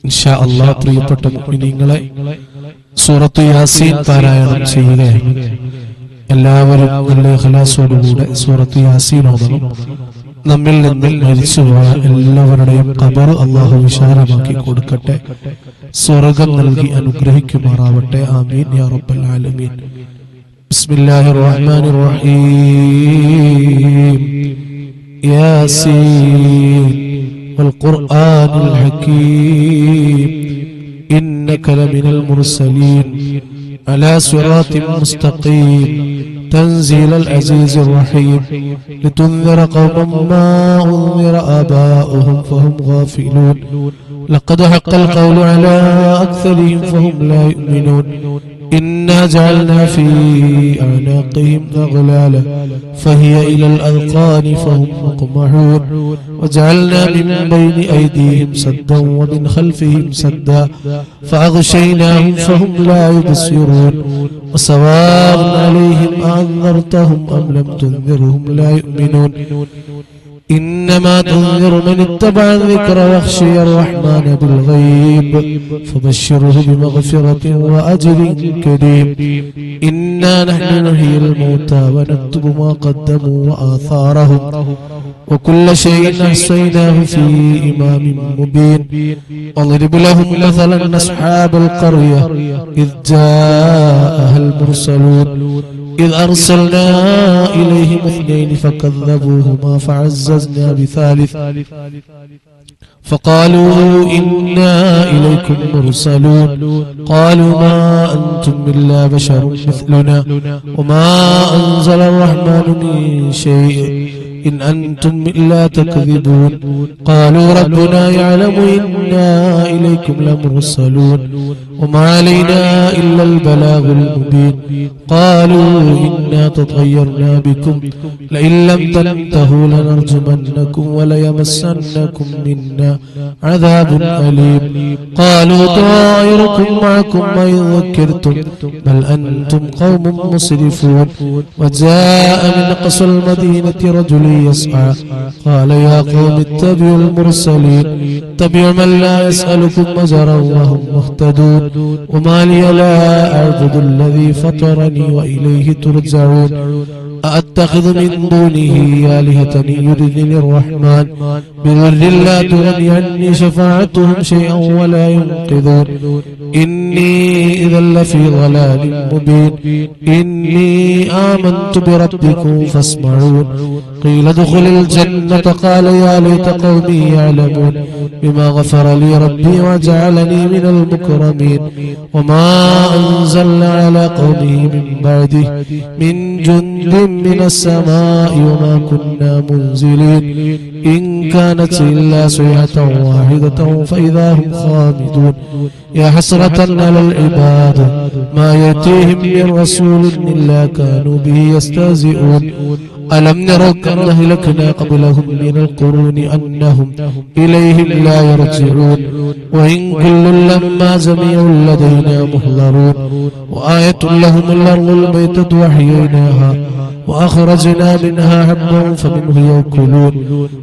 ഇൻഷാ അല്ലാഹ് പ്രിയപ്പെട്ട മുഅ്മിനീങ്ങളെ, സൂറത്ത് യാസീൻ പാരായണം ചെയ്യുകയാണ്. എല്ലാവരും നല്ല ഇഖ്ലാസോടുകൂടെ സൂറത്ത് യാസീൻ ഓതണം. നമ്മിൽ നിന്ന് മരിച്ചുപോയ എല്ലാവരുടെയും ഖബർ അല്ലാഹു വിശാലമാക്കി കൊടുക്കട്ടെ, സ്വർഗ്ഗം നൽകി അനുഗ്രഹിക്കുമാറാവട്ടെ. ആമീൻ യാ റബ്ബൽ ആലമീൻ. ബിസ്മില്ലാഹിർ റഹ്മാനിർ റഹീം. യാസീൻ والقرآن الحكيم إنك لمن المرسلين على صراط مستقيم تنزيل العزيز الرحيم لتنذر قوما ما أنذر آباؤهم فهم غافلون لقد حق القول على أكثرهم فهم لا يؤمنون إنا جعلنا في أعناقهم أغلالا فهي إلى الأذقان فهم مقمحون وجعلنا من بين أيديهم سدا ومن خلفهم سدا فأغشيناهم فهم لا يبصرون وسواء عليهم أنذرتهم أم لم تنذرهم لا يؤمنون إنما تنذر من اتبع الذكر وخشي الرحمن بالغيب فبشره بمغفرة وأجر كريم إنا نحن نحيي الموتى ونكتب ما قدموا وآثارهم وكل شيء أحصيناه في إمام مبين واضرب لهم مثلا أصحاب القرية إذ جاءها المرسلون إذ أرسلنا إليهم اثنين فكذبوهما فعززنا بثالث فقالوا إنا إليكم مرسلون قالوا ما أنتم إلا بشر مثلنا وما أنزل الرحمن من شيء إن أنتم إلا تكذبون قالوا ربنا يعلم إنا إليكم لمرسلون وما علينا إلا البلاغ المبين قالوا إنا تطيرنا بكم لئن لم تنتهوا لنرجمنكم وليمسنكم منا عذاب أليم قالوا طائركم معكم وإن ذكرتم بل أنتم قوم مسرفون وجاء من أقصى المدينة رجل يسعى قال يا قوم اتبعوا المرسلين اتبعوا من لا يسألكم أجرا وهم مهتدون وما لي لا أعبد الذي فطرني وإليه ترجعون أأتخذ من دونه آلهة يردني الرحمن بضر لا تغني عني شفاعتهم شيئا ولا ينقذون إني إذا لفي ضلال مبين إني آمنت بربكم فاسمعون قيل ادخل الجنة قال يا ليت قومي يعلمون بما غفر لي ربي وجعلني من المكرمين وما أنزلنا على قومه من بعده من جند من السماء وما كنا منزلين إن كانت إلا صيحة واحدة فإذا هم خامدون يا حسرة على العباد ما يأتيهم من رسول إلا كانوا به يستهزئون ألم يروا كم أهلكنا قبلهم من القرون أنهم إليهم لا يرجعون وإن كل لما جميع لدينا محضرون وآية لهم الأرض الميتة وأحييناها وأخرجنا منها حبا فمنه يأكلون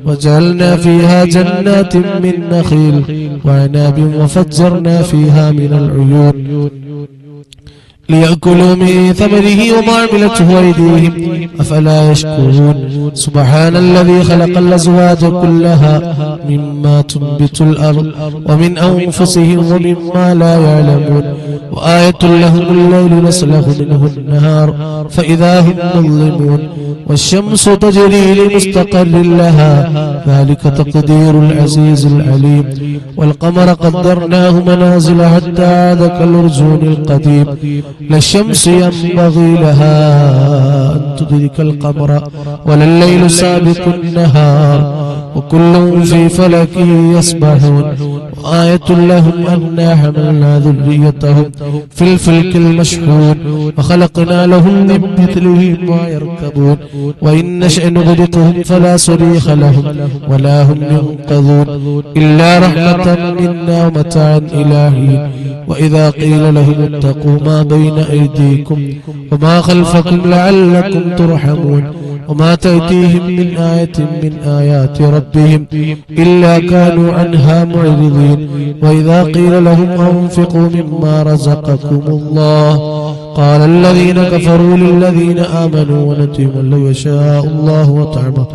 وجعلنا فيها جنات من نخيل وعناب وفجرنا فيها من العيون ليأكلوا من ثمره وما عملته أيديهم أفلا يشكرون سبحان الذي خلق الأزواج كلها مما تنبت الأرض ومن أنفسهم ومما لا يعلمون وآية لهم الليل نسلخ منه النهار فإذا هم مظلمون والشمس تجري لمستقر لها ذلك تقدير العزيز العليم والقمر قدرناه منازل حتى عاد كالأرجون القديم لا الشمس ينبغي لها أن تدرك القمر ولا الليل سابق النهار وكل في فلك يسبحون وآية لهم أنا حملنا ذريتهم في الفلك المشحون وخلقنا لهم من مثله ما يركبون وإن نشأ نغرقهم فلا صريخ لهم ولا هم ينقذون إلا رحمة منا ومتاعا إلى حين وإذا قيل لهم اتقوا ما بين أيديكم وما خلفكم لعلكم ترحمون وما تأتيهم من آية من آيات ربهم إلا كانوا عنها معرضين وإذا قيل لهم أنفقوا مما رزقكم الله قال الذين كفروا للذين آمنوا ونطعم لو يشاء الله وطعمه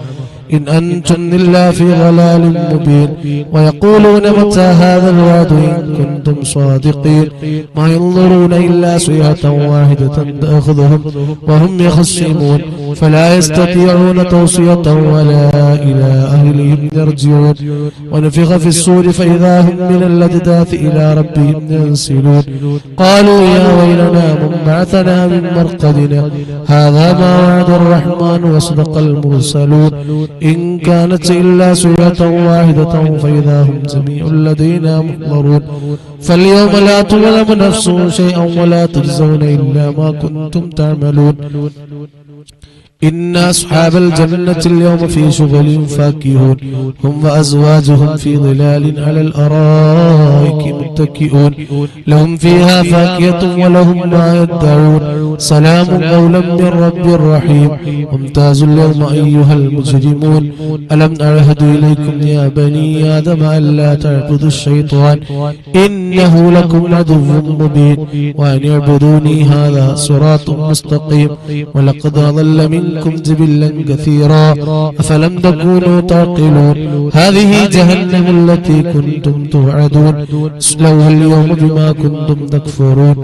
إن أنتم إلا في ضلال مبين ويقولون متى هذا الوعد إن كنتم صادقين ما ينظرون إلا صيحة واحدة تأخذهم وهم يخصمون فلا يستطيعون توصية ولا إلى أهلهم يرجعون ونفخ في الصور فإذا هم من الأجداث إلى ربهم ينسلون قالوا يا ويلنا من بعثنا من مرقدنا هذا ما وعد الرحمن وصدق المرسلون إن كانت إلا صيحة واحدة فإذا هم جميع لدينا محضرون فاليوم لا تظلم نفس شيئا ولا تجزون إلا ما كنتم تعملون إن أصحاب الجنة اليوم في شغل فاكهون هم وأزواجهم في ظلال على الأرائك متكئون لهم فيها فاكهة ولهم ما يدعون سلام قولا من رب رحيم وامتازوا اليوم أيها المجرمون ألم أعهد إليكم يا بني آدم ألا تعبدوا الشيطان إنه لكم عدو مبين وأن اعبدوني هذا صراط مستقيم ولقد أضل منكم جبلا كثيرا أفلم تكونوا تعقلون هذه جهنم التي كنتم توعدون اصلوها اليوم بما كنتم تكفرون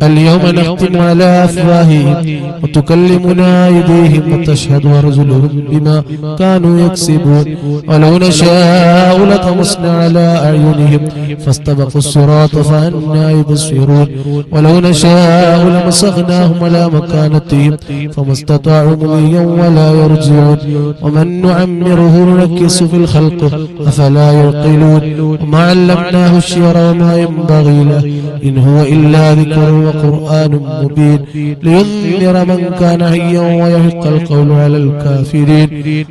اليوم نختم على أفواههم وتكلمنا أيديهم وتشهد أرجلهم بما كانوا يكسبون ولو نشاء لطمسنا على أعينهم فاستبقوا الصراط فأنى يبصرون ولو نشاء لمسخناهم على مكانتهم فما استطاعوا مضيا ولا يرجعون ومن نعمره ننكس في الخلق أفلا يعقلون وما علمناه الشعر وما ينبغي له إن هو إلا ذكر وقرآن مبين لينذر من كان حيا ويحق القول على الكافرين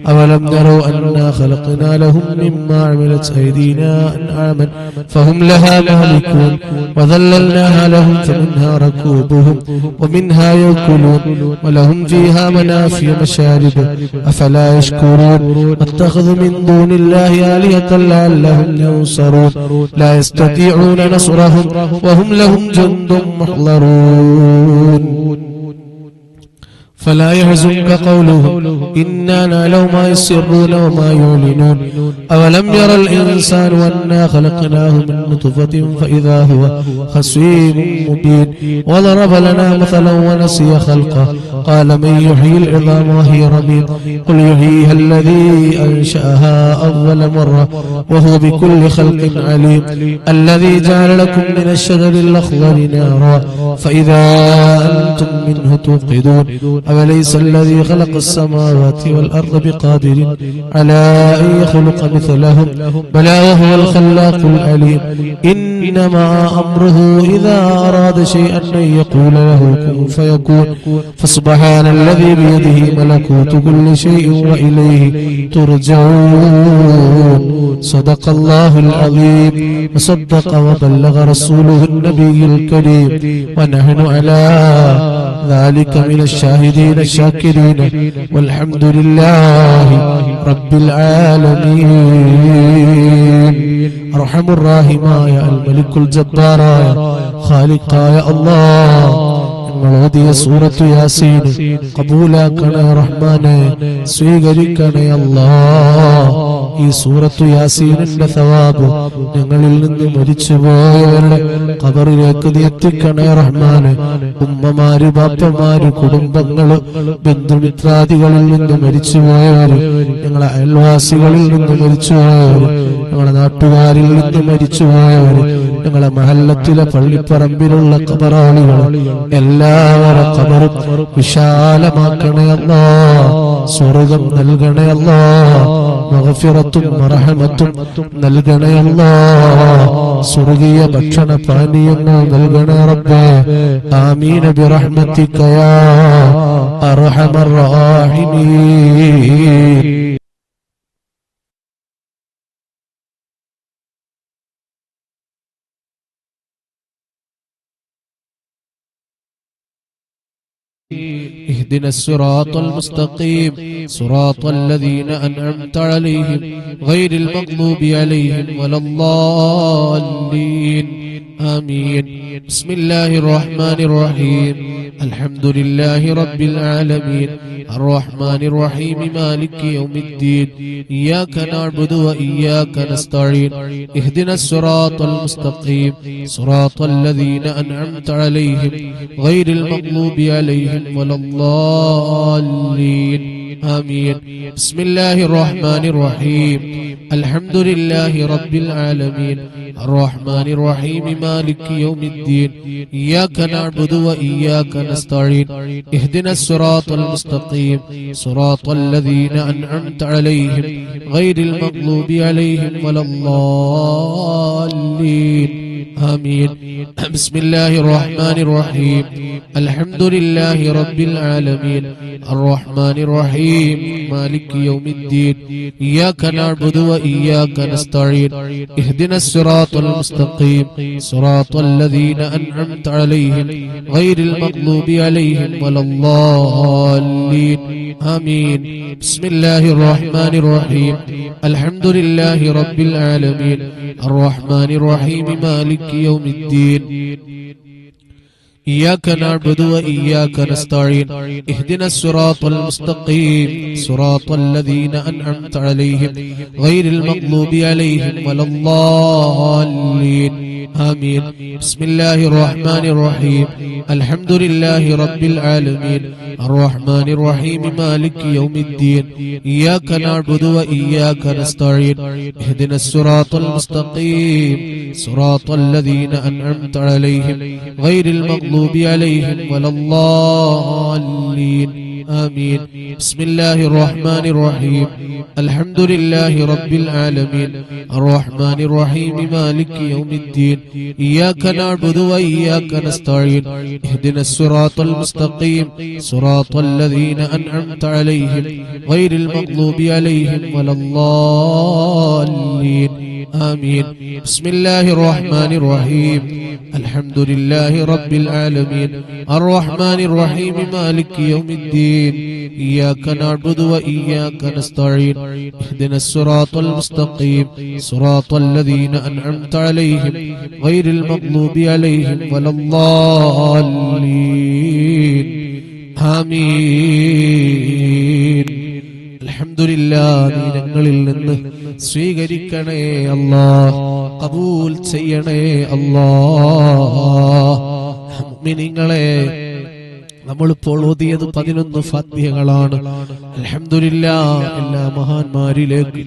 أولم نروا أنا خلقنا لهم مما عملت أيدينا أنعاما فهم لها مالكون وذللناها لهم فمنها ركوبهم ومنها يأكلون ولهم فيها منافع مشارب أفلا يشكرون واتخذوا من دون الله آلهة لعلهم ينصرون لا يستطيعون نصرهم وهم لهم جند محضرون فلا يحزنك قولهم إنا نعلم ما يسرون وما يعلنون أولم يرى الإنسان أنا خلقناه من نطفة فإذا هو خصيم مبين وضرب لنا مثلا ونسي خلقه قال من يحيي العظام وهي رميم قل يحييها الذي أنشأها أول مرة وهو بكل خلق عليم الذي جعل لكم من الشجر الأخضر نارا فإذا أنتم منه توقدون أوليس الذي خلق السماوات والأرض بقادر على أن يخلق مثلهم بلى وهو الخلاق العليم إنما أمره إذا أراد شيئا أن يقول له كن فيكون فسبحان الذي بيده ملكوت كل شيء وإليه ترجعون صدق الله العظيم وصدق وبلغ رسوله النبي الكريم ونحن على ذلك من الشاهدين الشاكرين والحمد لله رب العالمين أرحم الراحمين الملك الجبار خالق يا الله ഓതിയ സൂറത്തു യാസീൻ കബൂലാക്കണേ റഹ്മാനെ സ്വീകരിക്കണേ അല്ലാഹ് ഈ സൂറത്തു യാസീനിന്റെ സവാബ് ഞങ്ങളിൽ നിന്ന് മരിച്ചുപോയവരുടെ ഖബറിലേക്ക് നീ എത്തിക്കണേ റഹ്മാനെ ഉമ്മമാര് ബാപ്പമാര് കുടുംബങ്ങള് ബന്ധുമിത്രാദികളിൽ നിന്ന് മരിച്ചുപോയവര് ഞങ്ങളെ അയൽവാസികളിൽ നിന്ന് മരിച്ചുപോയവര് ഞങ്ങളെ നാട്ടുകാരിൽ നിന്ന് മരിച്ചുപോയവര് ഞങ്ങളെ മഹല്ലത്തിലെ പള്ളിപ്പറമ്പിലുള്ള ഖബറാളികൾ എല്ലാവരുടെ ഖബറും വിശാലമാക്കണേ അല്ലാഹ് സ്വർഗ്ഗം നൽകണേ അല്ലാഹ് മഗ്ഫിറത്തും മർഹമത്തും നൽകണേ അല്ലാഹ് സ്വർഗീയ ഭക്ഷണ പാനീയങ്ങൾ നൽകണേ റബ്ബേ ആമീൻ ബിറഹ്മതിക യാ അർഹമർ റഹീമീൻ. اهدنا الصراط المستقيم صراط الذين أنعمت عليهم غير المغضوب عليهم ولا الضالين آمين. بسم الله الرحمن الرحيم. الحمد لله رب العالمين الرحمن الرحيم مالك يوم الدين إياك نعبد وإياك نستعين اهدنا الصراط المستقيم صراط الذين أنعمت عليهم غير المغضوب عليهم ولا الضالين آمين. بسم الله الرحمن الرحيم. الحمد لله رب العالمين الرحمن الرحيم مالك يوم الدين إياك نعبد وإياك نستعين اهدنا الصراط المستقيم صراط الذين أنعمت عليهم غير المغضوب عليهم ولا الضالين آمين. بسم الله الرحمن الرحيم. الحمد لله رب العالمين الرحمن الرحيم مالك يوم الدين إياك نعبد وإياك نستعين اهدنا الصراط المستقيم صراط الذين أنعمت عليهم غير المغضوب عليهم ولا الضالين آمين. بسم الله الرحمن الرحيم. الحمد لله رب العالمين الرحمن الرحيم مالك يوم الدين إياك نعبد وإياك نستعين اهدنا الصراط المستقيم صراط الذين أنعمت عليهم غير المغضوب عليهم ولا الضالين آمين. بسم الله الرحمن الرحيم. الحمد لله رب العالمين الرحمن الرحيم مالك يوم الدين إياك نعبد وإياك نستعين اهدنا الصراط المستقيم صراط الذين أنعمت عليهم غير المغضوب عليهم ولا الضالين آمين. بسم الله الرحمن الرحيم. الحمد لله رب العالمين الرحمن الرحيم مالك يوم الدين إياك نعبد وإياك نستعين اهدنا الصراط المستقيم صراط الذين أنعمت عليهم غير المغضوب عليهم ولا الضالين آمين. بسم الله الرحمن الرحيم. الحمد لله رب العالمين الرحمن الرحيم مالك يوم الدين إياك نعبد وإياك نستعين اهدنا الصراط المستقيم صراط الذين أنعمت عليهم غير المغضوب عليهم ولا الضالين آمين. അൽഹംദുലില്ലാഹ് നീ ഞങ്ങളിൽ നിന്ന് സ്വീകരിക്കണേ അല്ലാഹ്, ഖബൂൽ ചെയ്യണേ അല്ലാഹ്. മുഅ്മിനീങ്ങളെ, നമ്മളിപ്പോൾ ഓതിയത് 11 ഫാത്തിഹകളാണ്. അൽഹംദുലില്ലാഹ് എല്ലാ മഹാന്മാരിലേക്ക്,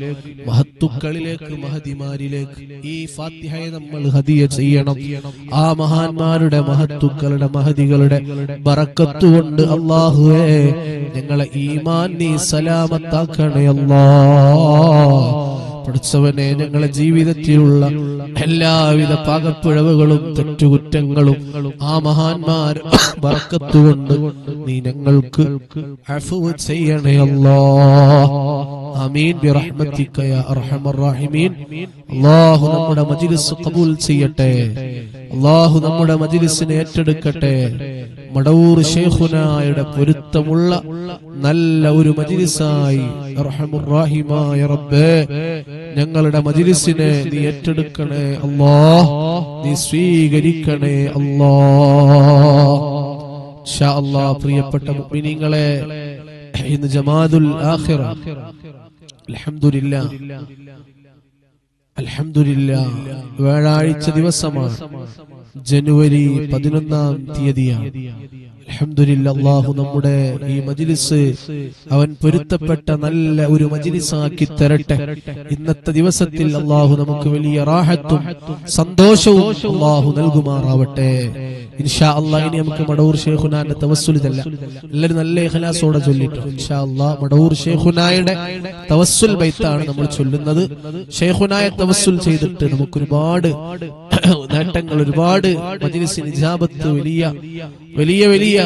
മഹത്തുക്കളിലേക്ക്, മഹദിമാരിലേക്ക് ഈ ഫാത്തിഹയെ നമ്മൾ ഹദിയ ചെയ്യണം. ആ മഹാന്മാരുടെ, മഹത്തുക്കളുടെ, മഹദികളുടെ ബറക്കത്ത് കൊണ്ട് അല്ലാഹുവേ ഞങ്ങളെ ഈമാൻ നീ സലാമത്താക്കണേ അല്ലാഹ്. പഠിച്ചവനെ, ഞങ്ങളെ ജീവിതത്തിലുള്ള എല്ലാവിധ പാകപ്പിഴവുകളും തെറ്റുകുറ്റങ്ങളും ആ മഹാന്മാർ ബറക്കത്ത് കൊണ്ട് നീ ഞങ്ങൾക്ക് അഫ്വ് ചെയ്യണേ അല്ലാഹ്. ആമീൻ ബിറഹ്മതിക യാ അർഹമർ റഹീമീൻ. അല്ലാഹു നമ്മുടെ മജ്ലിസ് ഖബൂൽ ചെയ്യട്ടെ. അല്ലാഹു നമ്മുടെ മജ്ലിസിനെ ഏറ്റെടുക്കട്ടെ. മടവൂർ ശൈഖുനായുടെ പൊരുത്തമുള്ള നല്ല ഒരു മജ്ലിസായി അർഹമുർ റഹീമായ റബ്ബേ ഞങ്ങളുടെ മജ്ലിസിനെ നീ ഏറ്റെടുക്കണേ അല്ലാഹ്, നീ സ്വീകരിക്കണേ അല്ലാഹ്. ഇൻഷാ അല്ലാഹ് പ്രിയപ്പെട്ട മുഅ്മിനീങ്ങളെ, ഇന്ന് ജമാഅത്തുൽ ആഖിറ അൽഹംദുലില്ലാഹ് അൽഹംദുലില്ലാഹ് വ്യാഴാഴ്ച ദിവസമാണ്. ജനുവരി 11-ാം തീയതിയാണ്. അൽഹംദുലില്ലാഹ്, അല്ലാഹു നമ്മുടെ ഈ മജ്ലിസ് അവൻ പൊരുത്തപ്പെട്ട നല്ല ഒരു മജ്ലിസാക്കി തരട്ടെ. ഇന്നത്തെ ദിവസത്തിൽ അല്ലാഹു നമുക്ക് വലിയ റാഹത്തും സന്തോഷവും അല്ലാഹു നൽകുമാറാവട്ടെ. ഇൻഷാ അല്ലാഹ് ഇനി നമുക്ക് മടവൂർ ശൈഖുനാന്റെ തവസ്സുൽ ചൊല്ലാം. എല്ലാവരും നല്ല ഇഖ്ലാസോടെ ചൊല്ലിട്ടോ. ഇൻഷാ അല്ലാഹ് മടവൂർ ശൈഖുനായുടെ തവസ്സുൽ ബൈത്താണ് നമ്മൾ ചൊല്ലുന്നത്. ശൈഖുനായ തവസ്സുൽ ചെയ്തിട്ട് നമുക്ക് ഒരുപാട് നേട്ടങ്ങൾ, ഒരുപാട് മജ്ലിസിന് ഇജാബത്ത്, വലിയ വലിയ വലിയ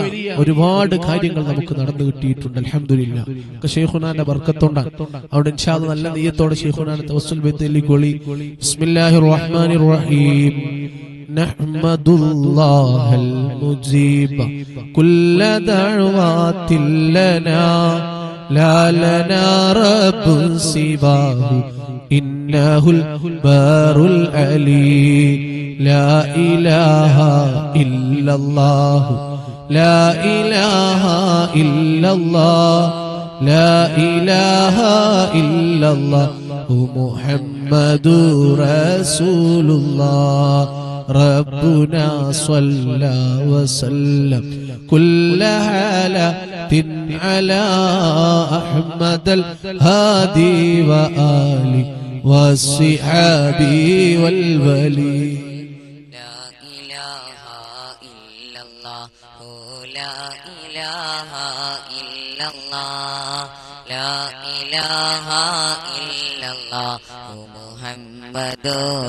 ഒരുപാട് കാര്യങ്ങൾ നമുക്ക് നടന്നു കിട്ടിയിട്ടുണ്ട്. അൽഹംദുലില്ലാഹ്, ശൈഖുനാന്റെ ബർക്കത്തുണ്ടാണ്. അവിടെ ഇൻഷാ അല്ലാഹ് നല്ല നിയ്യത്തോടെ ശൈഖുനാന്റെ തവസ്സുൽ ബൈത്തിൽ കൊളി. ബിസ്മില്ലാഹിർ റഹ്മാനിർ റഹീം. نحمد الله المجيب كل دعوات لنا لا لنا رب سواه إنه البار العلي لا إله إلا الله لا إله إلا الله لا إله إلا الله محمد رسول الله ربنا صلى وسلم كل حالة على أحمد الهادي وآله والصحاب والولي لا إله إلا الله لا إله إلا الله لا إله إلا الله محمد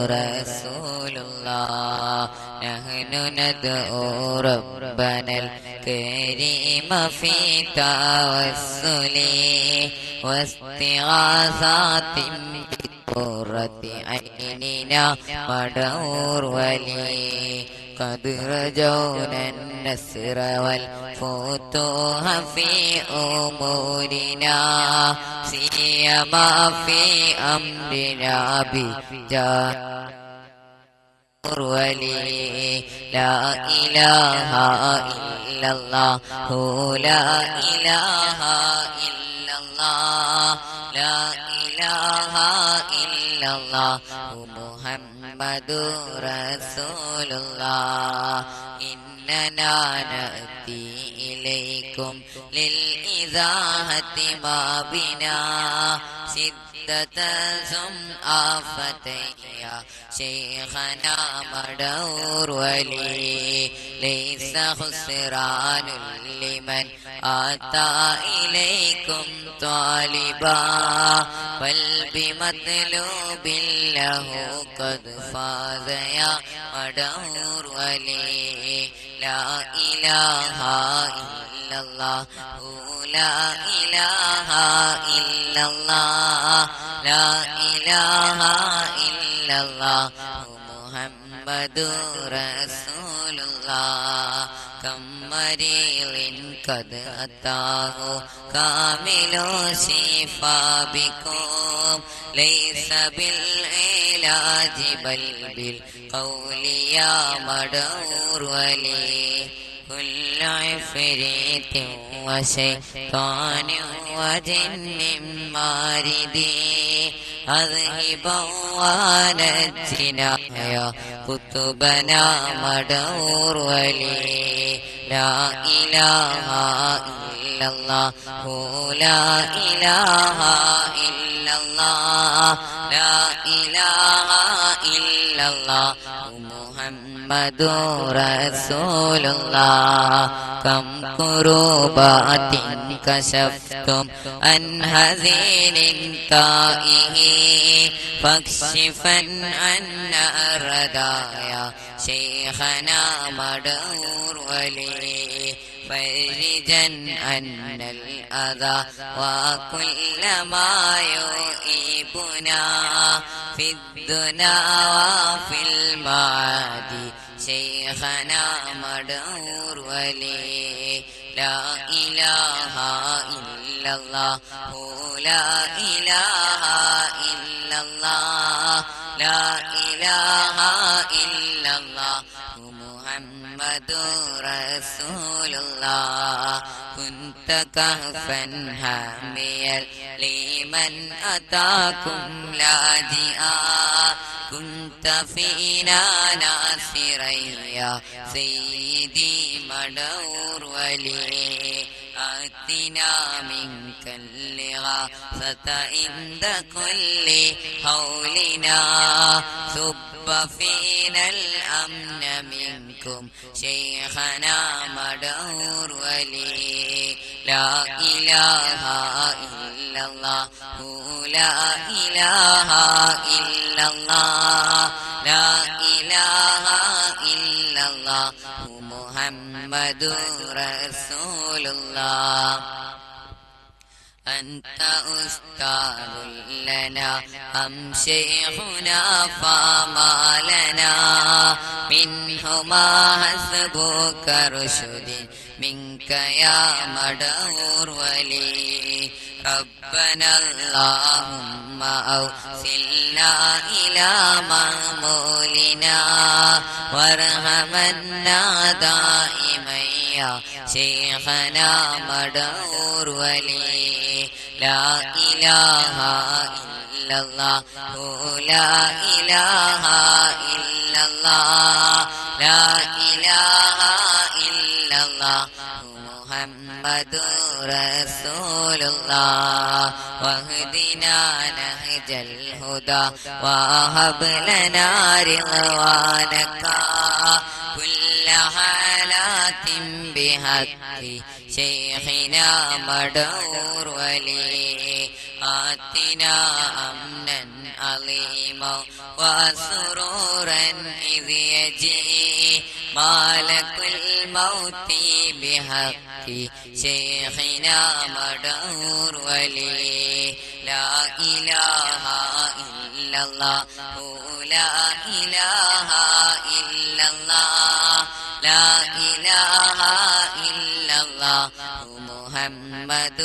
رسول الله نحن ندعو ربنا الكريم في توسل واستغاثات بقرة عيننا ودور ولي قد رجونا النصر والفتوح في أمورنا سيما في أمرنا بجاه ولي لا إله إلا الله لا إله إلا الله لا إله إلا الله محمد رسول الله إننا نأتي إليكم للإذاعة ما بنا ثم آفتين يا شيخنا مدور ولي ليس خسران لمن أتى إليكم طالبا بل بمطلوب له قد فاز يا مدور ولي لا إله إلا الله لا إله إلا الله لا إله إلا الله محمد رسول الله كم مريض قد أتاه كامل شفاء بكم ليس بالعلاج بل بالقول يا مدور ولي كل عفريت وشيطان وجن ماردي أذهبا ونجنا يا قطبنا مدور ولي لا إله إلا الله لا إله إلا الله لا إله إلا الله محمد رسول الله كم كروبات كشفتم عن هزيل تائه فاكشفا عنا الردايا شيخنا مدور ولي فرجا عن الأذى وكل ما يؤيبنا في الدنا وفي المعادي شيخنا مدور ولي لا إله إلا الله لا إله إلا الله لا إله إلا الله محمد رسول الله كنت كهفا حاميا لمن أتاكم لاجئا كنت فينا ناصرا يا سيدي مدور ولي آتنا منك الإغاثة عند كل حولنا صب فينا الأمن منكم شيخنا مدور ولي لا إله إلا الله لا إله إلا الله لا إله إلا الله محمد رسول الله أنت أستاذ لنا أم شيخنا فما لنا منهما حسبك رشد منك يا مدهور ولي ربنا اللهم أوصلنا إلى مأمولنا وارحمنا دائما يا شيخنا مدهور ولي لا إله إلا الله لا إله إلا الله لا إله إلا الله محمد رسول الله واهدنا نهج الهدى وهب لنا رضوانك كل حالات بحق شيخنا مدهور ولي آتنا أمنا عظيما وسرورا إذ يجي مالك الموت بحق شيخنا مدهور ولي لا إله إلا الله لا إله إلا الله لا إله إلا الله محمد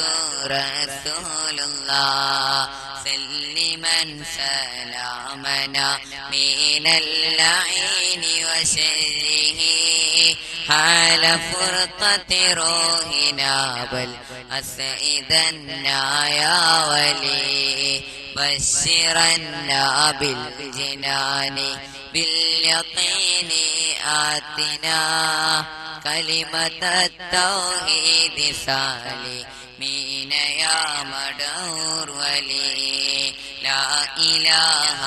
رسول الله سلما سلامنا من اللعين وشره حال فرقة روحنا بل أسعدنا يا ولي بشرنا بالجنان باليقين آتنا كلمة التوحيد سالمين يا مدهور ولي لا إله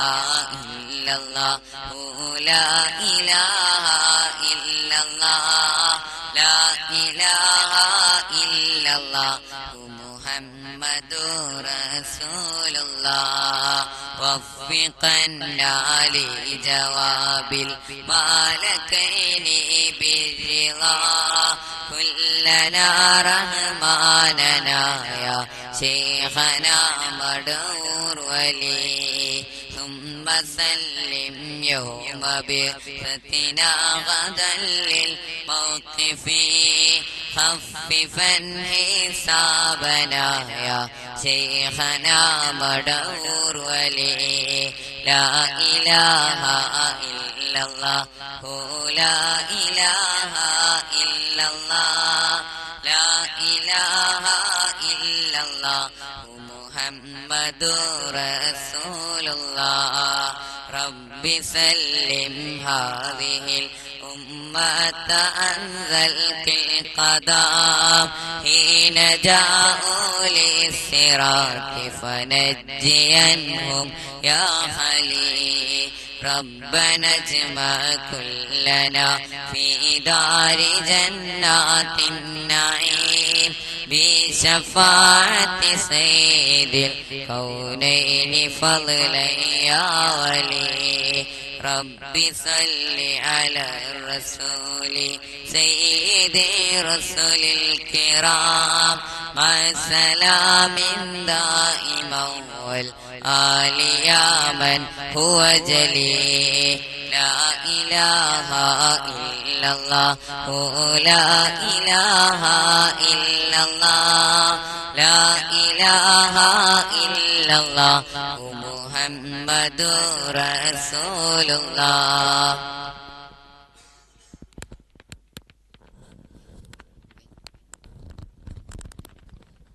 إلا الله لا إله إلا الله لا إله إلا الله محمد رسول الله وفقنا لجواب الملكين بالرضا كلنا رحماننا يا شيخنا مدهور ولي ثم سلم يوم بعثتنا غدا للموقف خففا حسابنا يا شيخنا مدهور ولي لا إله إلا الله لا إله إلا الله لا إله إلا الله محمد رسول الله رب سلم هذه الأمة أنزلت القضاء حين جاءوا للصراط فنجينهم يا خليل ربنا اجمع كلنا في دار جنات النعيم بشفاعة سيد الكونين فضلا يا ولي رب صل على الرسول سيد رسل الكرام مع سلام دائما والآل يا من هو جليل لا إله إلا الله لا إله إلا الله لا إله إلا الله محمد رسول الله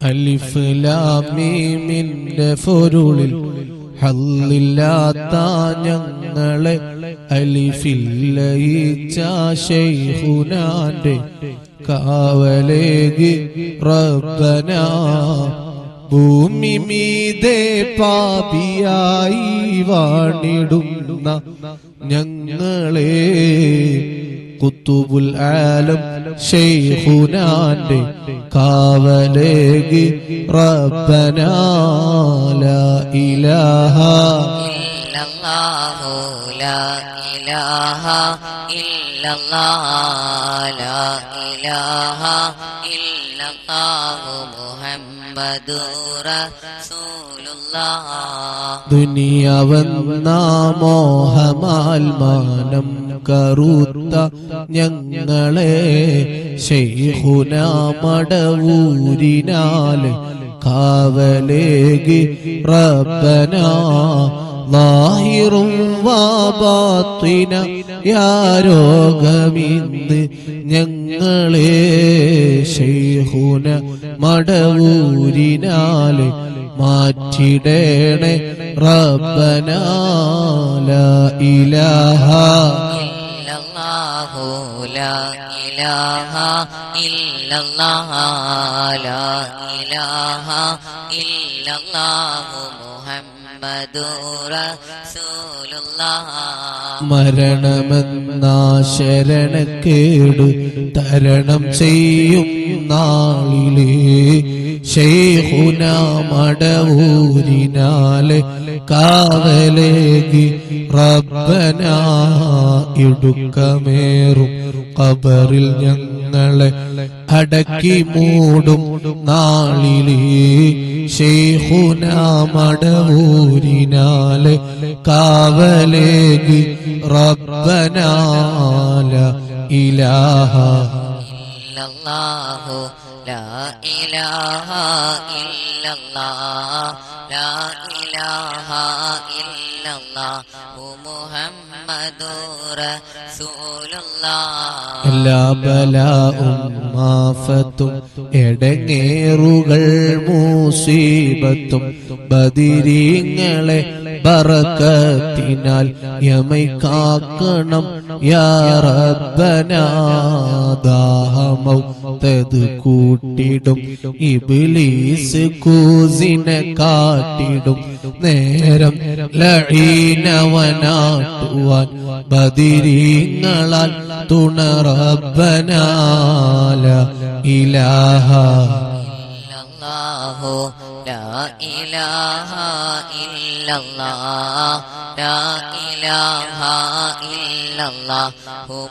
അലിഫ് ലാം മീമിന്റെ പൊരുളിൽ ഹല്ലില്ലാത്ത ഞങ്ങളെ അലിഫിൽ ലയിച്ച ശൈഖുനാന്റെ കാവലേകി റബ്ബന ഭൂമി മീതെ പാപിയായി വാണിടുന്ന ഞങ്ങളെ കുത്തുബുൽ ആലം ശൈഖുനാന്റെ കാവലേകി റബ്ബന ലാ ഇലാഹ ഇല്ലല്ലാഹു ലാ ഇലാഹ ഇല്ലല്ലാഹ് ലാ ഇലാഹ ഇല്ലല്ലാഹു മുഹമ്മദ് ദുനിയാവെന്ന മോഹമാൽ മാനം കറുത്ത ഞങ്ങളെ ശൈഖുന മടവൂരിനാൽ കാവലേകി റബ്ബനാ ലാഹിറും വാബാത്തിന യാ രോഗമിന്ന് ഞങ്ങളെ ശൈഖുന മടവൂരിനാൽ മാറ്റിടേണേ റബ്ബനാ ലാ ഇലാഹ ഇല്ലല്ലാഹു ലാ ഇലാഹ ഇല്ലല്ലാഹ് ലാ ഇലാഹ ഇല്ലല്ലാഹു മുഹമ്മദുർ റസൂലുള്ളാഹ് മരണമെന്ന ശരണക്കേട് തരണം ചെയ്യും നാളിലേ ശൈഖുന മടവൂരിനാലെ കാവലേകി റബ്ബനാ ഇടുക്കമേറും ഖബറിൽ ഞങ്ങളെ അടക്കി മൂടും നാളിലേ ശൈഖുന മടവൂരിനാലെ കാവലേകി റബ്ബനാ ലാ ഇലാഹ ഇല്ലല്ലാഹു ലാ ഇലാഹ ഇല്ലല്ലാഹ് ലാ ഇലാഹ ഇല്ലല്ലാഹു മുഹമ്മദുർ റസൂലുള്ളാഹ് എല്ലാ ബലാഉം ആഫത്തും എടങ്ങേറുകൾ മുസീബത്തും ബദിരീങ്ങളെ ബറക്കത്തിനാൽ യമൈ കാക്കണം യാ റബ്ബനാ ദാഹമൗതത് കൂട്ടിടും ഇബ്ലീസ് കൂസിനെ കാട്ടിടും നേരം ലഈനവനാട്ടുവാൻ ബദിരീങ്ങളാൽ തുണ റബ്ബനാ ലാ ഇലാഹ ഇല്ലല്ലാഹു ലാ ഇലാഹ ഇല്ലല്ലാഹ് ലാ ഇലാഹ ഇല്ലല്ലാഹു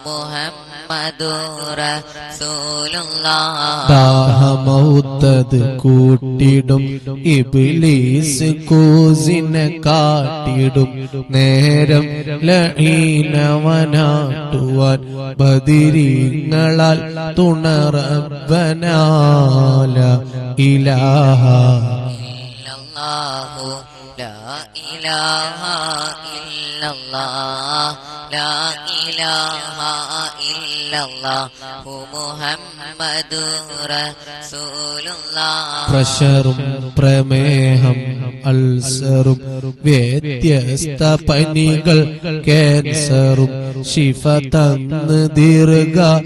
മുഹമ്മദുർ റസൂലുള്ളാഹ് ദാഹമൗതത് കൂട്ടിടും ഇബ്ലീസ് കൂസിനെ കാട്ടിടും നേരം ലഈനവനാട്ടുവാൻ ബദിരീങ്ങളാൽ തുണ റബ്ബനാ ലാ ഇലാഹ ഇല്ലല്ലാഹു ലാ ഇലാഹ ഇല്ലല്ലാഹ് ലാ ഇലാഹ ഇല്ലല്ലാഹു മുഹമ്മദുർ റസൂലുള്ളാഹ് പ്രഷറും പ്രമേഹം അൾസറും വ്യത്യസ്ത പനികൾ ക്യാൻസറും ശിഫ തന്ന്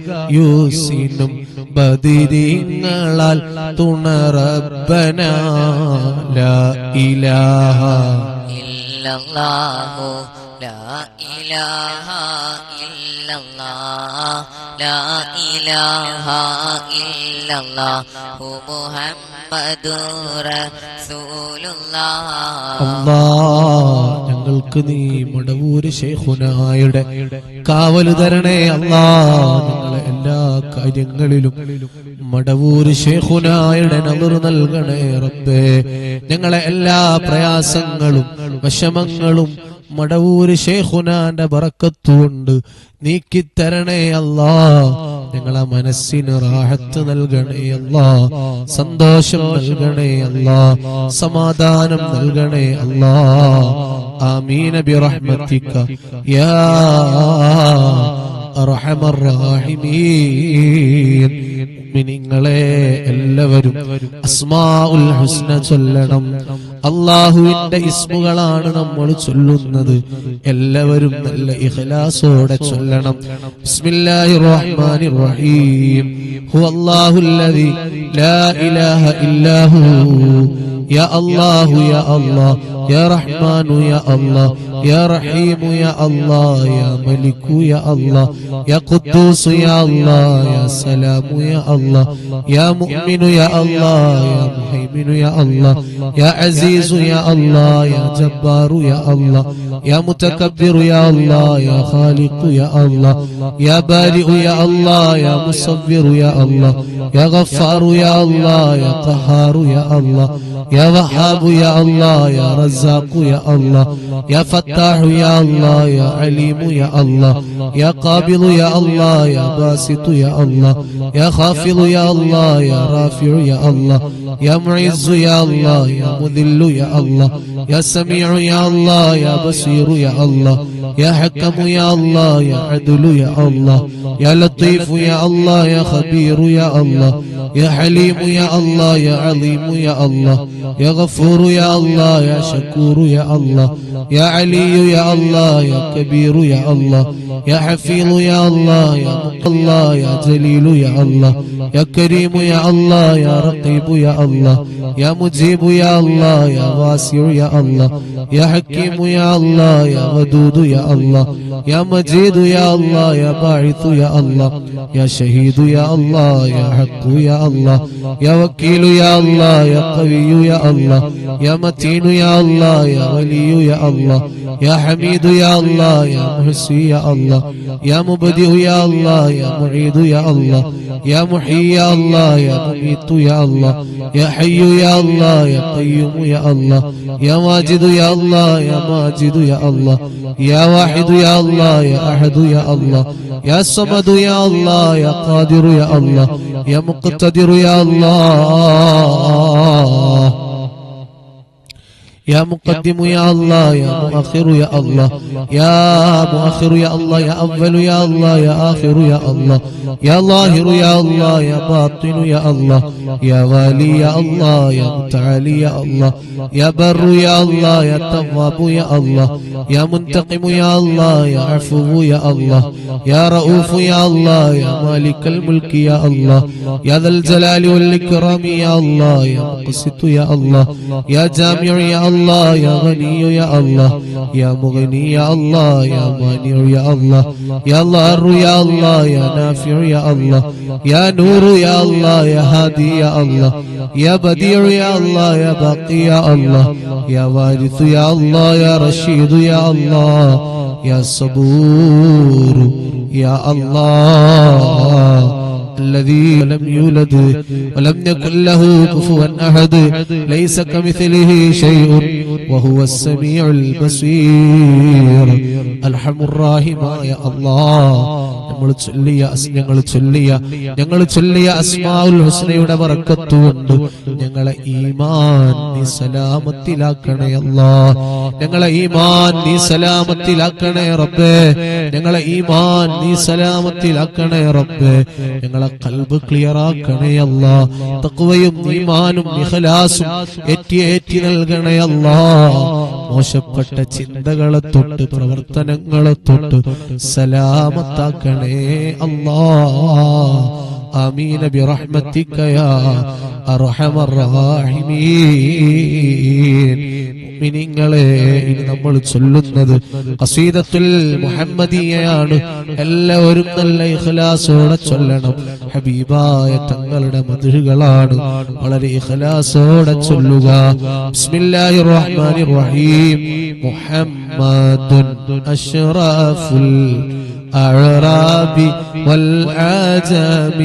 ദീർഘായുസ്സിനും ബദിരീങ്ങളാൽ തുണ റബ്ബനാ ലാ ഇലാഹ ഇല്ലല്ലാഹു ലാ ഇലാഹ ഇല്ലല്ലാഹ് ലാ ഇലാഹ ഇല്ലല്ലാഹു മുഹമ്മദുർ റസൂലുള്ളാഹ് അല്ലാഹ് ഞങ്ങൾക്ക് നീ മടവൂര് ശൈഖുനായുടെ കാവല് തരണേ അല്ലാഹ് ഞങ്ങളെ എല്ലാ കാര്യങ്ങളിലും മടവൂര് ശൈഖുനായുടെ നദർ നൽകണേ റബ്ബേ ഞങ്ങളെ എല്ലാ പ്രയാസങ്ങളും വിഷമങ്ങളും മടവൂര് ശൈഖുനാന്റെ ബറക്കത്തുകൊണ്ട് നീക്കിത്തരണേ അല്ലാ ഞങ്ങളെ മനസ്സിന് റാഹത്ത് നൽകണേ അല്ലാ സന്തോഷം നൽകണേ അല്ലാ സമാധാനം നൽകണേ അല്ലാ ആമീൻ ബിറഹ്മതിക യാ അർഹമർ റഹീമീൻ മുഅ്മിനീങ്ങളെ എല്ലാവരും അസ്മാഉൽ ഹുസ്ന ചൊല്ലണം അല്ലാഹുവിന്റെ ഇസ്മുകളാണ് നമ്മൾ ചൊല്ലുന്നത് എല്ലാവരും നല്ല ഇഖ്ലാസോടെ ചൊല്ലണം ബിസ്മില്ലാഹിർ റഹ്മാനിർ റഹീം ഹുവല്ലാഹുല്ലദീ ലാ ഇലാഹ ഇല്ലാഹു യാ അല്ലാഹു യാ അല്ലാഹ് യാ റഹ്മാനു യാ അല്ലാഹ് يا رحيم يا الله يا ملك يا الله يا قدوس يا الله يا سلام يا الله يا مؤمن يا الله يا مهيمن يا الله يا عزيز يا الله يا جبار يا الله يا متكبر يا الله يا خالق يا الله يا بارئ يا الله يا مصور يا الله يا غفار يا الله يا قهار يا الله يا وهاب يا الله يا رزاق يا الله يا فتاح يا الله يا عليم يا الله يا قابض يا الله يا باسط يا الله يا خافض يا الله يا رافع يا الله يا معز يا الله يا مذل يا الله يا سميع يا الله يا بصير يا الله يا حكم يا الله يا عدل يا الله يا لطيف يا الله يا خبير يا الله يا حليم يا الله يا عظيم يا الله يا غفور يا الله يا شكور يا الله يا علي يا الله يا كبير يا الله يا حفيظ يا الله يا الله يا جليل يا الله يا كريم يا الله يا رقيب يا الله يا مجيب يا الله يا واسع يا الله يا حكيم يا الله يا ودود يا الله يا مجيد يا الله يا باعث يا الله يا شهيد يا الله يا حق يا الله يا وكيل يا الله يا قوي يا الله يا متين يا الله يا ولي يا الله يا حميد يا الله يا محصي يا الله يا مبدئ يا الله يا معيد يا الله يا محيي يا الله يا مميت يا الله يا حي يا الله يا قيوم يا الله يا واجد يا الله يا ماجد يا الله يا واحد يا الله يا أحد يا الله يا صمد يا الله يا قادر يا الله يا مقتدر يا الله يا مقدم يا الله يا مؤخر يا الله يا مؤخر يا الله يا أول يا الله يا آخر يا الله يا ظاهر يا الله يا باطن يا الله يا والي يا الله يا متعالي يا الله يا بر يا الله يا تواب يا الله يا منتقم يا الله يا عفو يا الله يا رؤوف يا الله يا مالك الملك يا الله يا ذا الجلال والإكرام يا الله يا مقسط يا الله يا جامع يا الله يا غني يا الله يا مغني يا الله يا مانع يا الله يا ضار يا الله يا نافع يا الله يا نور يا الله يا هادي يا الله يا بديع يا الله يا باقي يا الله يا وارث يا الله يا رشيد يا الله يا صبور يا الله الذي لم يولد ولم يكن له كفوا أحد ليس كمثله شيء وهو السميع البصير أرحم الراحمين يا الله ഞങ്ങൾ ചൊല്ലിയ അസ്മാഉൽ ഹുസ്നയുടെ ബറക്കത്ത് കൊണ്ട് ഞങ്ങളെ ഈമാൻ നീ സലാമത്തിലാക്കണേ അല്ലാഹ് ഞങ്ങളെ ഈമാൻ നീ സലാമത്തിലാക്കണേ റബ്ബേ ഞങ്ങളെ ഈമാൻ നീ സലാമത്തിലാക്കണേ റബ്ബേ ഞങ്ങളെ ഖൽബ് ക്ലിയർ ആക്കണേ അല്ലാഹ് തഖ്വയും ഈമാനും ഇഖ്ലാസും ഏറ്റി നൽകണേ അല്ലാഹ് മോശപ്പെട്ട ചിന്തകളെ തൊട്ട് പ്രവർത്തനങ്ങളെ തൊട്ട് സലാമത്താക്കണേ അല്ലാഹ് ആമീൻ ബിറഹ്മതിക യാ അർഹമർ റഹീമീൻ. മുഅ്മിനീങ്ങളെ, ഇനി നമ്മൾ ചൊല്ലുന്നത് ഖസീദത്തുൽ മുഹമ്മദിയയാണ്. എല്ലാവരും നല്ല ഇഖ്ലാസോടെ ചൊല്ലണം. ഹബീബായ തങ്ങളുടെ മദ്ഹുകളാണ്. വളരെ ഇഖ്ലാസോടെ ചൊല്ലുക. ബിസ്മില്ലാഹിർ റഹ്മാനിർ റഹീം. മുഹമ്മദുൻ അഷ്റഫുൽ الأعراب والعجم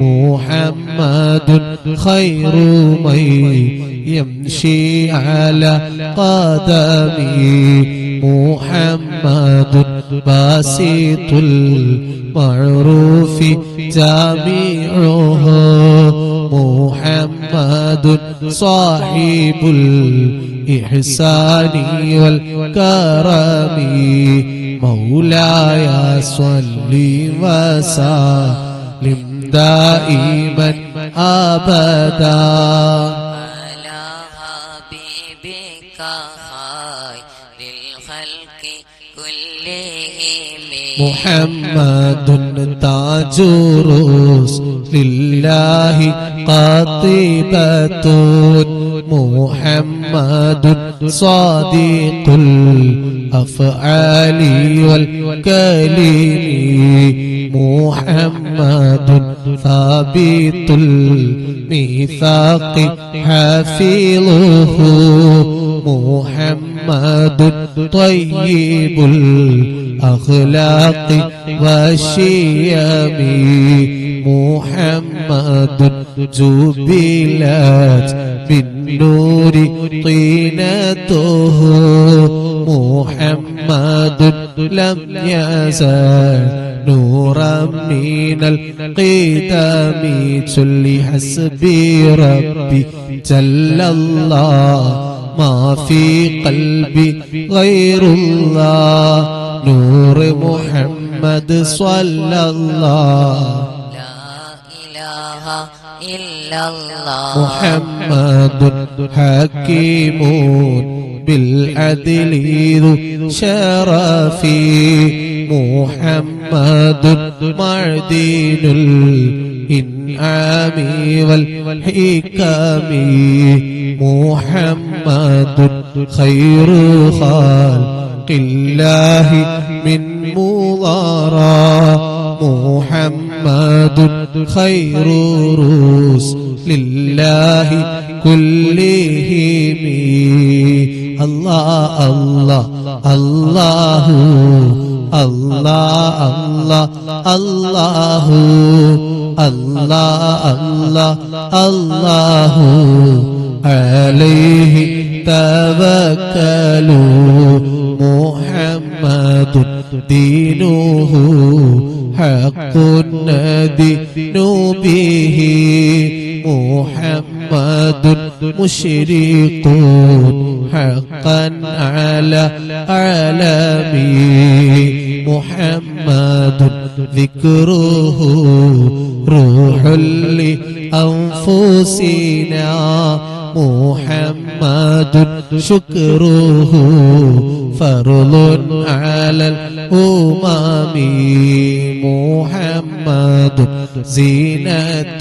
محمد خير من يمشي على قدمه محمد باسط المعروف جميعه محمد صاحب الإحسان والكرم مولاي صل وسلم دائما أبدا على حبيبك خير الخلق كلهم محمد تاج رسل لله قاطبة محمد صادق الأفعال والكلم محمد ثابت الميثاق حافظه محمد طيب الأخلاق والشيم محمد جبلت بالنور طينته محمد لم يزل نورا من القدم جل حسبي ربي جل الله ما في قلبي غير الله نور محمد صلى الله إلا الله محمد حكيم بالعدل ذو شرف محمد معدن الإنعام والحكم محمد خير خلق الله من مضارا محمد خير رسل الله كلهم الله الله الله الله الله الله الله الله عليه توكلوا محمد دينه حق ندين به محمد مشرق حقا على عالمي محمد ذكره روح لأنفسنا محمد شكره فرض على الأمم محمد زينة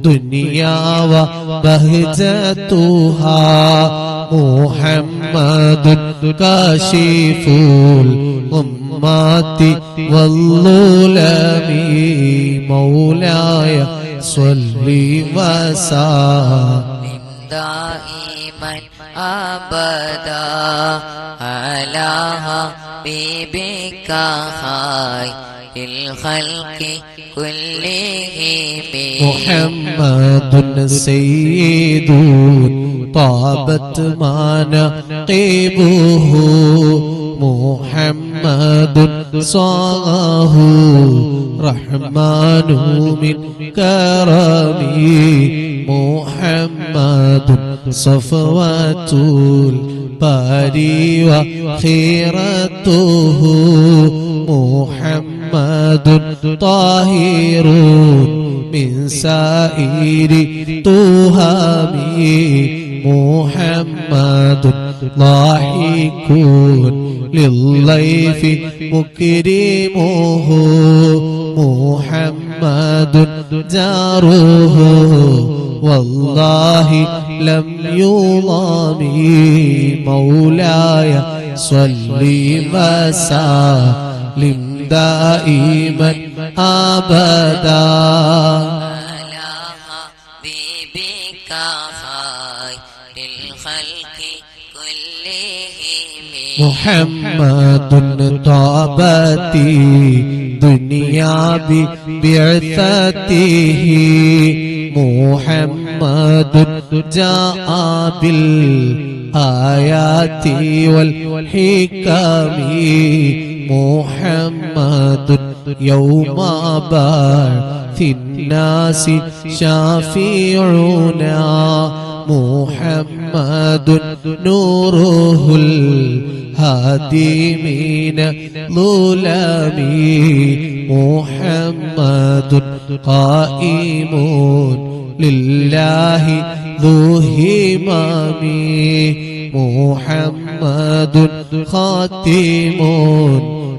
دنيا وبهجتها محمد كاشف الأمات والظلم مولاي صل وسلم دائما أبدا على حبيبك خير الخلق كلهم محمد سيد طابت مناقبه محمد صاغه رحمن من كرمه محمد صفوة الباري وخيرته محمد طاهر من سائر تهم محمد ضاحك للضيف مكرمه محمد جاره والله لم يظلم مولاي صل وسلم دائما أبدا على حبيبك خير الخلق كلهم محمد طابت دنيا ببعثته محمد جاء بالآيات والحكم محمد يوم بعث الناس شافعنا محمد نوره الهادي من ظلم محمد قائم لله ذو همم محمد خاتم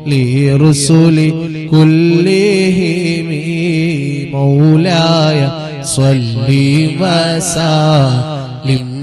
لرسل كلهم مولاي صل وسلم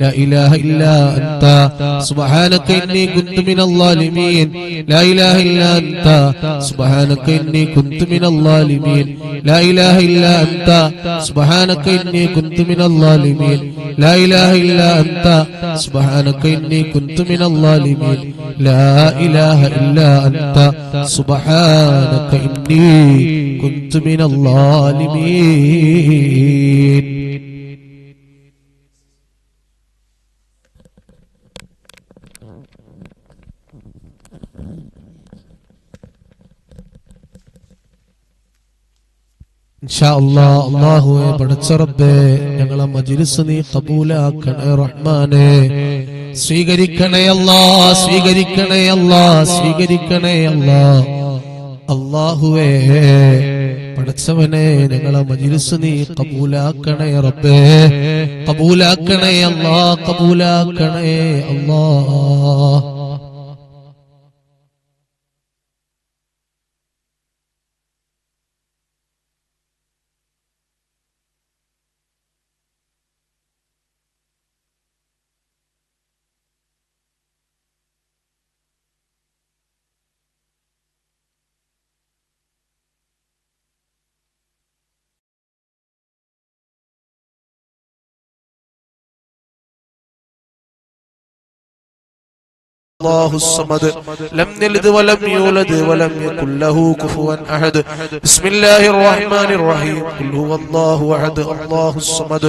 لا إله إلا أنت سبحانك إني كنت من الظالمين لا إله إلا أنت سبحانك إني كنت من الظالمين لا إله إلا أنت سبحانك إني كنت من الظالمين لا إله إلا أنت سبحانك إني كنت من الظالمين لا إله إلا أنت سبحانك إني كنت من الظالمين. ഇൻഷാ അല്ലാഹ് അല്ലാഹുവേ പടച്ച റബ്ബേ ഞങ്ങളെ മജ്ലിസ് നീ ഖബൂലാക്കണേ റഹ്മാനേ സ്വീകരിക്കണേ അല്ലാഹ് സ്വീകരിക്കണേ അല്ലാഹ് സ്വീകരിക്കണേ അല്ലാഹ് അല്ലാഹുവേ പടച്ചവനെ ഞങ്ങളെ മജ്ലിസ് നീ ഖബൂലാക്കണേ റബ്ബേ ഖബൂലാക്കണേ അല്ലാഹ് ഖബൂലാക്കണേ അല്ലാഹ്. الله الصمد لم يلد ولم يولد ولم يكن له كفوا أحد. بسم الله الرحمن الرحيم. قل هو الله أحد الله الصمد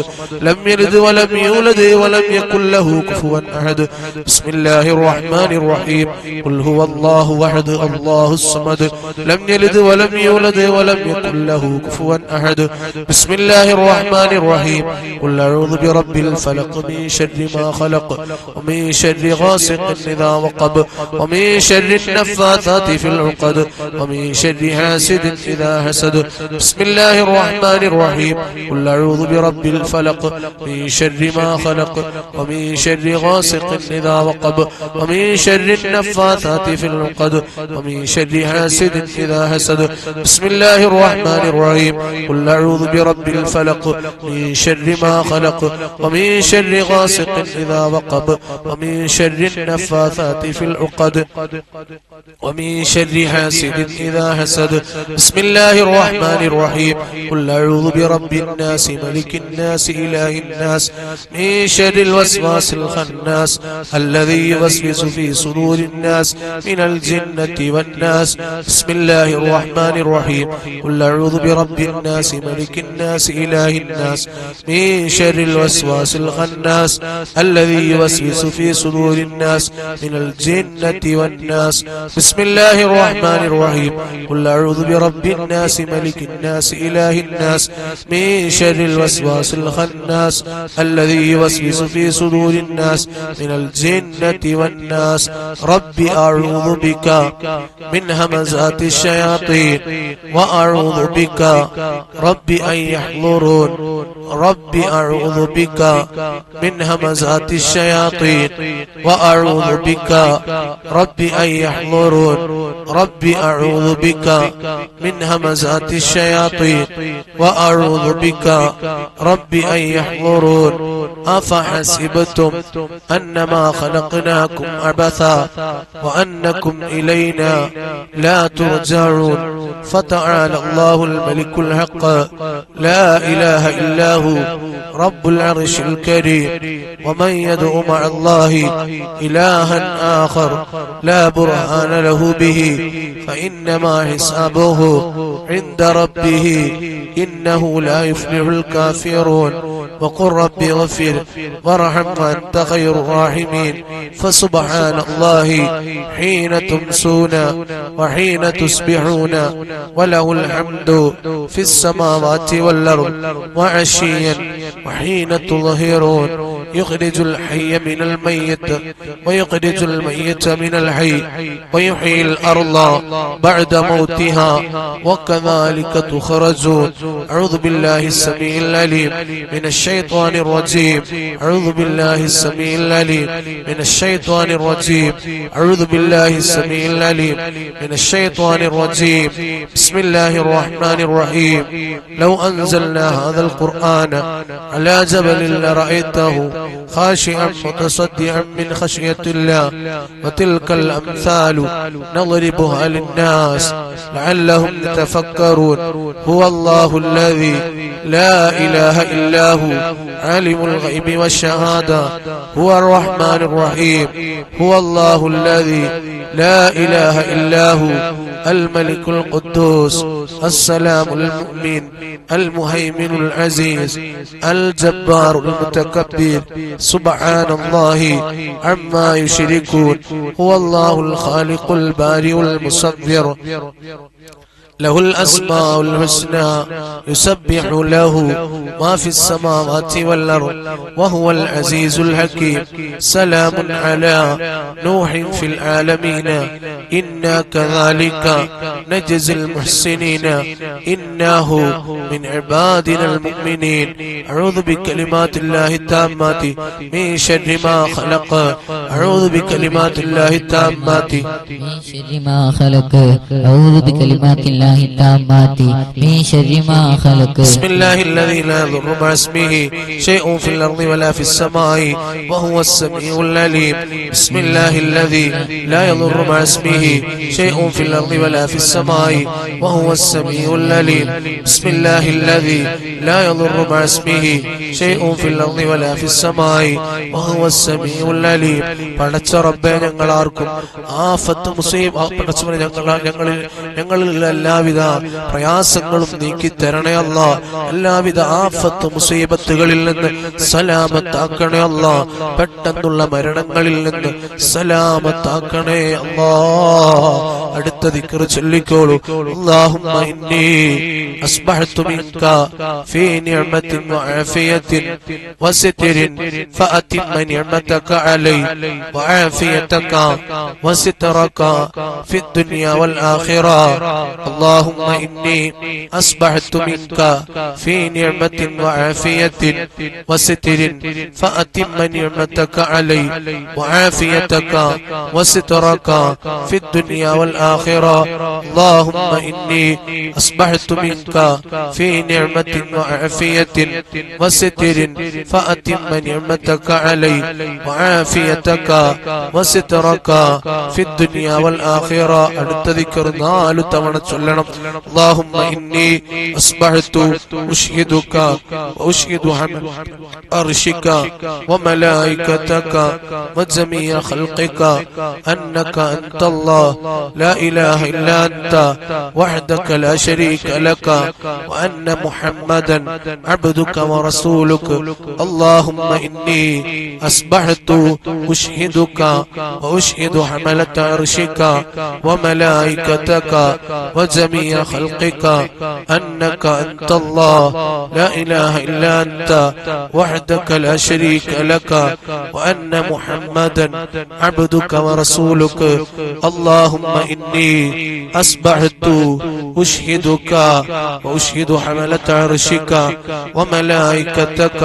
لم يلد ولم يولد ولم يكن له كفوا أحد. بسم الله الرحمن الرحيم. قل هو الله أحد الله الصمد لم يلد ولم يولد ولم يكن له كفوا أحد. بسم الله الرحمن الرحيم. قل أعوذ برب الفلق من شر ما خلق ومن شر غاسق إذا وقب ومن شر النفاثات في العقد ومن شر حاسد إذا حسد. بسم الله الرحمن الرحيم. قل أعوذ برب الفلق من شر ما خلق ومن شر غاسق إذا وقب ومن شر النفاثات في العقد ومن شر حاسد إذا حسد. بسم الله الرحمن الرحيم. قل أعوذ برب الفلق من شر ما خلق ومن شر غاسق إذا وقب ومن شر النفاثات في العقد ومن شر حاسد إذا حسد. بسم الله الرحمن الرحيم. قل أعوذ برب الناس ملك الناس إله الناس من شر الوسواس الخناس الذي يوسوس في صدور الناس من الجنة والناس. بسم الله الرحمن الرحيم. قل أعوذ برب الناس ملك الناس إله الناس من شر الوسواس الخناس الذي يوسوس في صدور الناس من الجنة والناس. بسم الله الرحمن الرحيم. قل أعوذ برب الناس ملك الناس إله الناس من شر الوسواس الخناس الذي يوسوس في صدور الناس من الجنة والناس. رب أعوذ بك من همزات الشياطين وأعوذ بك رب أن يحضرون. رب أعوذ بك من همزات الشياطين وأعوذ بك رب أن يحضرون. رب أعوذ بك من همزات الشياطين وأعوذ بك رب أن يحضرون. أفحسبتم أنما خلقناكم عبثا وأنكم إلينا لا ترجعون. فتعالى الله الملك الحق لا إله إلا هو رب العرش الكريم. ومن يدعو مع الله إلها آخر لا برهان له به فإنما حسابه عند ربه إنه لا يفلح الكافرون. وقل رب اغفر وارحم وأنت خير الراحمين. فسبحان الله حين تمسون وحين تصبحون وله الحمد في السماوات والأرض وعشيا وحين تظهرون. يخرج الحي من الميت ويخرج الميت من الحي ويحيي الأرض بعد موتها وكذلك تخرجون. أعوذ بالله السميع العليم من الشيطان الرجيم. أعوذ بالله السميع العليم من الشيطان الرجيم. أعوذ بالله السميع العليم من الشيطان الرجيم. بسم الله الرحمن الرحيم. لو أنزلنا هذا القرآن على جبل لرأيته خاشعا متصدعا من خشية الله وتلك الأمثال نضربها للناس لعلهم يتفكرون هو الله الذي لا إله إلا هو عالم الغيب والشهادة هو الرحمن الرحيم هو الله الذي لا إله إلا هو الملك القدوس السلام المؤمن المهيمن العزيز الجبار المتكبر سبحان الله عما يشركون هو الله الخالق البارئ المصور له الأسماء الحسنى يسبح له ما في السماوات والأرض وهو العزيز الحكيم سلام على نوح في العالمين إنا كذلك نجزي المحسنين إنه من عبادنا المؤمنين أعوذ بكلمات الله التامات من شر ما خلق أعوذ بكلمات الله التامات من شر ما خلق أعوذ بكلمات الله التامات من شر ما خلق بسم الله الذي لا يضر مع اسمه شيء في الأرض ولا في السماء وهو السميع العليم بسم الله الذي لا يضر مع اسمه شيء في الأرض ولا في السماء وهو السميع العليم بسم الله الذي لا يضر مع اسمه شيء في الأرض ولا في السماء وهو السميع العليم പടച്ച റബ്ബേ ഞങ്ങൾ ആർക്കും ആഫത്ത് മുസീബ പടച്ചവനെ ഞങ്ങളിൽ എല്ലാവിധ പ്രയാസങ്ങളും നീക്കി തരണേ അല്ലാഹ് എല്ലാവിധ ആഫത്ത് മുസീബത്തുകളിൽ നിന്ന് സലാമത്താക്കണേ അല്ലാഹ് പെട്ടെന്നുള്ള മരണങ്ങളിൽ നിന്ന് സലാമത്താക്കണേ അല്ലാഹ് അടുത്ത ദിക്ർ ചൊല്ലിക്കോളൂ അല്ലാഹുമ്മ ഇന്നി അസ്ബഹ്തു മിൻക ഫീ നിഅമത്തിൻ വആഫിയത്തിൻ വസിത്രിൻ ഫഅതിമ്മ നിഅമതക അലൈ വആഫിയതക വസിത്രക ഫി الدنيا والآخرة اللهم إني أصبحت منك في نعمة وعافية وستر فأتم نعمتك علي وعافيتك وسترك في الدنيا والآخرة اللهم إني أصبحت منك في نعمة وعافية وستر فأتم نعمتك علي وعافيتك وسترك في الدنيا والآخرة അടുത്ത ദിക്ർ 4 തവണ ചൊല്ലണം اللهم إني أصبحت أشهدك وأشهد عرشك وملائكتك وجميع خلقك أنك أنت الله لا إله إلا أنت وحدك لا شريك لك وأن محمدا عبدك ورسولك اللهم إني أصبحت أشهدك وأشهد حملة عرشك وملائكتك وجميع خلقك أنك أنت الله لا إله إلا أنت وحدك لا شريك لك وأن محمدا عبدك ورسولك اللهم إني أصبحت أشهدك وأشهد حملة عرشك وملائكتك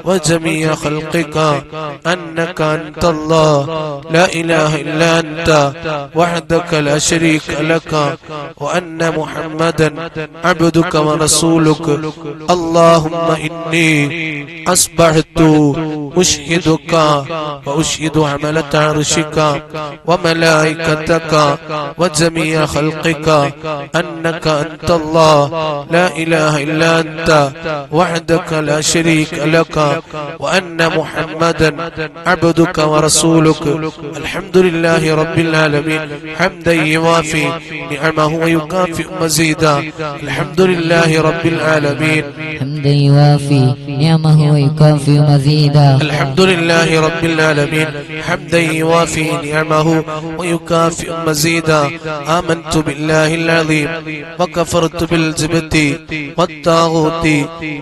وجميع خلقك أنك أنت الله لا إله إلا أنت وحدك لا شريك لك وأن محمدا عبدك ورسولك اللهم إني أصبحت أشهدك وأشهد حملة عرشك وملائكتك وجميع خلقك أنك أنت الله لا إله إلا أنت وحدك لا شريك لك وأن محمدا عبدك ورسولك الحمد لله رب العالمين حمدا يوافي نعمه ويكافئ مزيدا الحمد لله رب العالمين حمدا يوافي نعمه ويكافئ مزيدا الحمد لله رب العالمين حمدا يوافي نعمه ويكافئ مزيدا آمنت بالله العظيم وكفرت بالجبت والطاغوت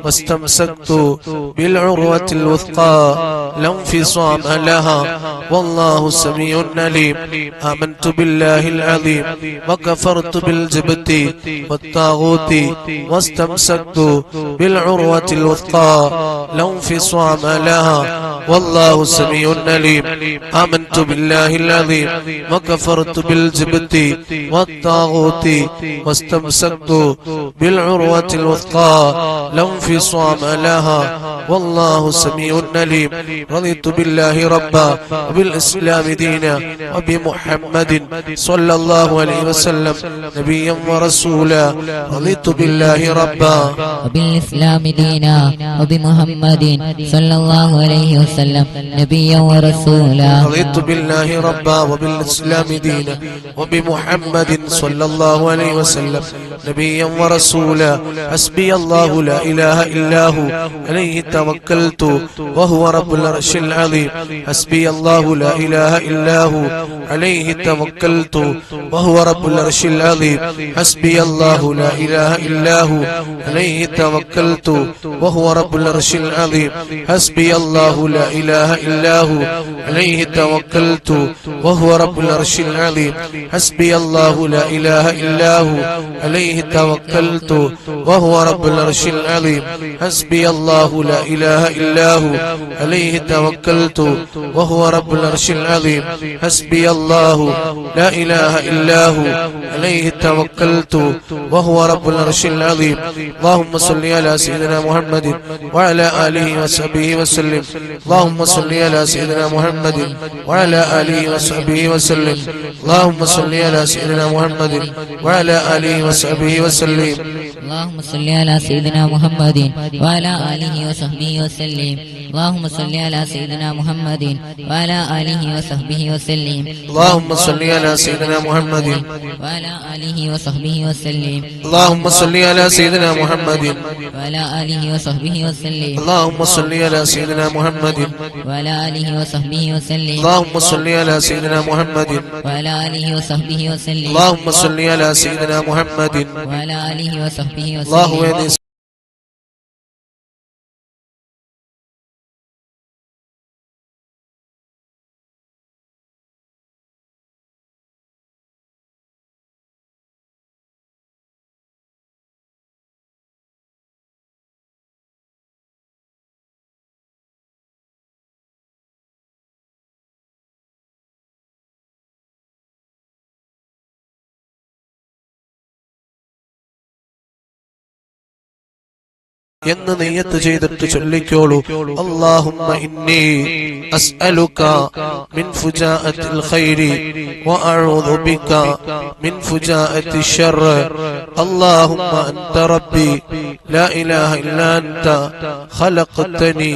واستمسكت بالعروة الوثقى لا انفصام لها والله سميع عليم آمنت بالله العظيم وكفرت بالجبت والطاغوت واستمسكت بالعروة بالعروة الوثقى لا انفصام لها والله سميع عليم آمنت بالله العظيم وكفرت بالجبت والطاغوت واستمسكت بالعروة الوثقى لا انفصام لها والله سميع عليم رضيت بالله ربا وبالإسلام دينا وبمحمد صلى الله عليه وسلم نبيا ورسولا رضيت بالله ربا وبالإسلام دينا وبمحمد صلى الله عليه وسلم نبيا ورسولا رضيت بالله ربا وبالإسلام دينا وبمحمد صلى الله عليه وسلم نبيا ورسولا حسبي الله لا إله إلا هو عليه توكلت وهو رب العرش العظيم حسبي الله لا إله إلا هو عليه توكلت وهو رب العرش العظيم حسبي الله لا إله إلا هو عليه توكلت وهو رب العرش العظيم حسبي الله لا إله إلا هو عليه توكلت وهو رب العرش العظيم حسبي الله لا إله إلا هو عليه توكلت وهو رب العرش العظيم حسبي الله لا إله إلا هو عليه توكلت وهو رب العرش العظيم حسبي الله لا إله إلا هو عليه توكلت وهو رب العرش العظيم اللهم صل على سيدنا محمد وعلى آله وصحبه وسلم اللهم صل على سيدنا محمد وعلى آله وصحبه وسلم اللهم صل على سيدنا محمد وعلى آله وصحبه وسلم اللهم صل على سيدنا محمد وعلى آله وصحبه وسلم اللهم صل على سيدنا محمد وعلى آله وصحبه وسلم اللهم صل على سيدنا محمد وعلى آله وصحبه وسلم اللهم صل على سيدنا محمد وعلى آله وصحبه وسلم اللهم صل على سيدنا محمد وعلى آله وصحبه وسلم اللهم صل على سيدنا محمد وعلى آله وصحبه وسلم اللهم صل على سيدنا محمد وعلى آله وصحبه الله وسلم يهدي എന്ന് നിയ്യത്ത് ചെയ്തിട്ട് ചൊല്ലിക്കോളൂ അല്ലാഹുമ്മ ഇന്നി അസ്അലുക മിൻ ഫുജാഅത്തിൽ ഖൈരി വഅഊദു ബിക മിൻ ഫുജാഅത്തി ശർർ അല്ലാഹുമ്മ അൻത റബ്ബി ലാ ഇലാഹ ഇല്ലാ അൻത ഖലഖതനി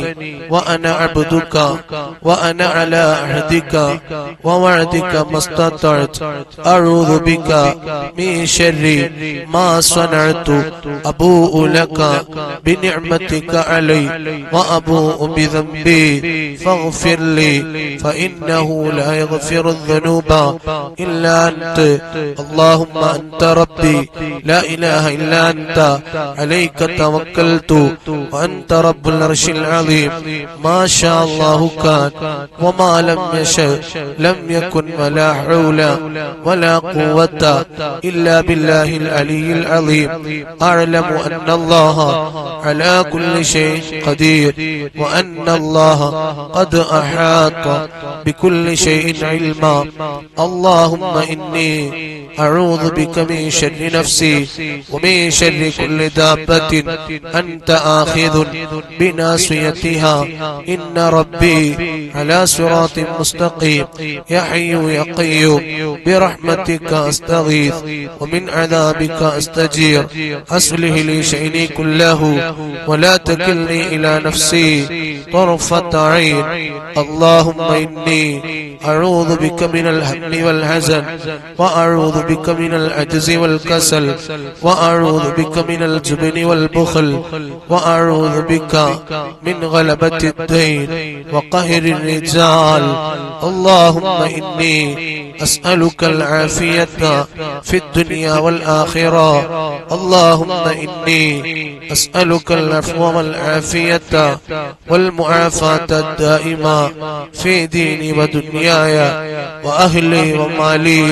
വഅന അബ്ദുക വഅന അലാ അഹദിക വവഅദിക മസ്തതഅത് അഊദു ബിക മിൻ ശർരി മാ സനഅതു അബൂഉ ലക بنعمتك علي وأبوء بذنبي فاغفر لي فإنه لا يغفر الذنوب إلا أنت اللهم أنت ربي لا إله إلا أنت عليك توكلت وأنت رب العرش العظيم ما شاء الله كان وما لم يشأ لم يكن ولا حول ولا قوة إلا بالله العلي العظيم أعلم أن الله على كل شيء قدير وأن الله قد أحاط بكل شيء علما اللهم إني أعوذ بك من شر نفسي ومن شر كل دابة أنت آخذ بناصيتها إن ربي على صراط مستقيم يا حي يا قيوم برحمتك أستغيث ومن عذابك أستجير أصلح لي شأني كله ولا تكلني إلى نفسي طرفة عين اللهم إني أعوذ بك من الهم والحزن وأعوذ بك من العجز والكسل وأعوذ بك من الجبن والبخل وأعوذ بك من غلبة الدين وقهر الرجال اللهم إني أسألك العافية في الدنيا والآخرة اللهم إني أسألك العفو والعافية والمعافاة الدائمة في ديني ودنياي وأهلي ومالي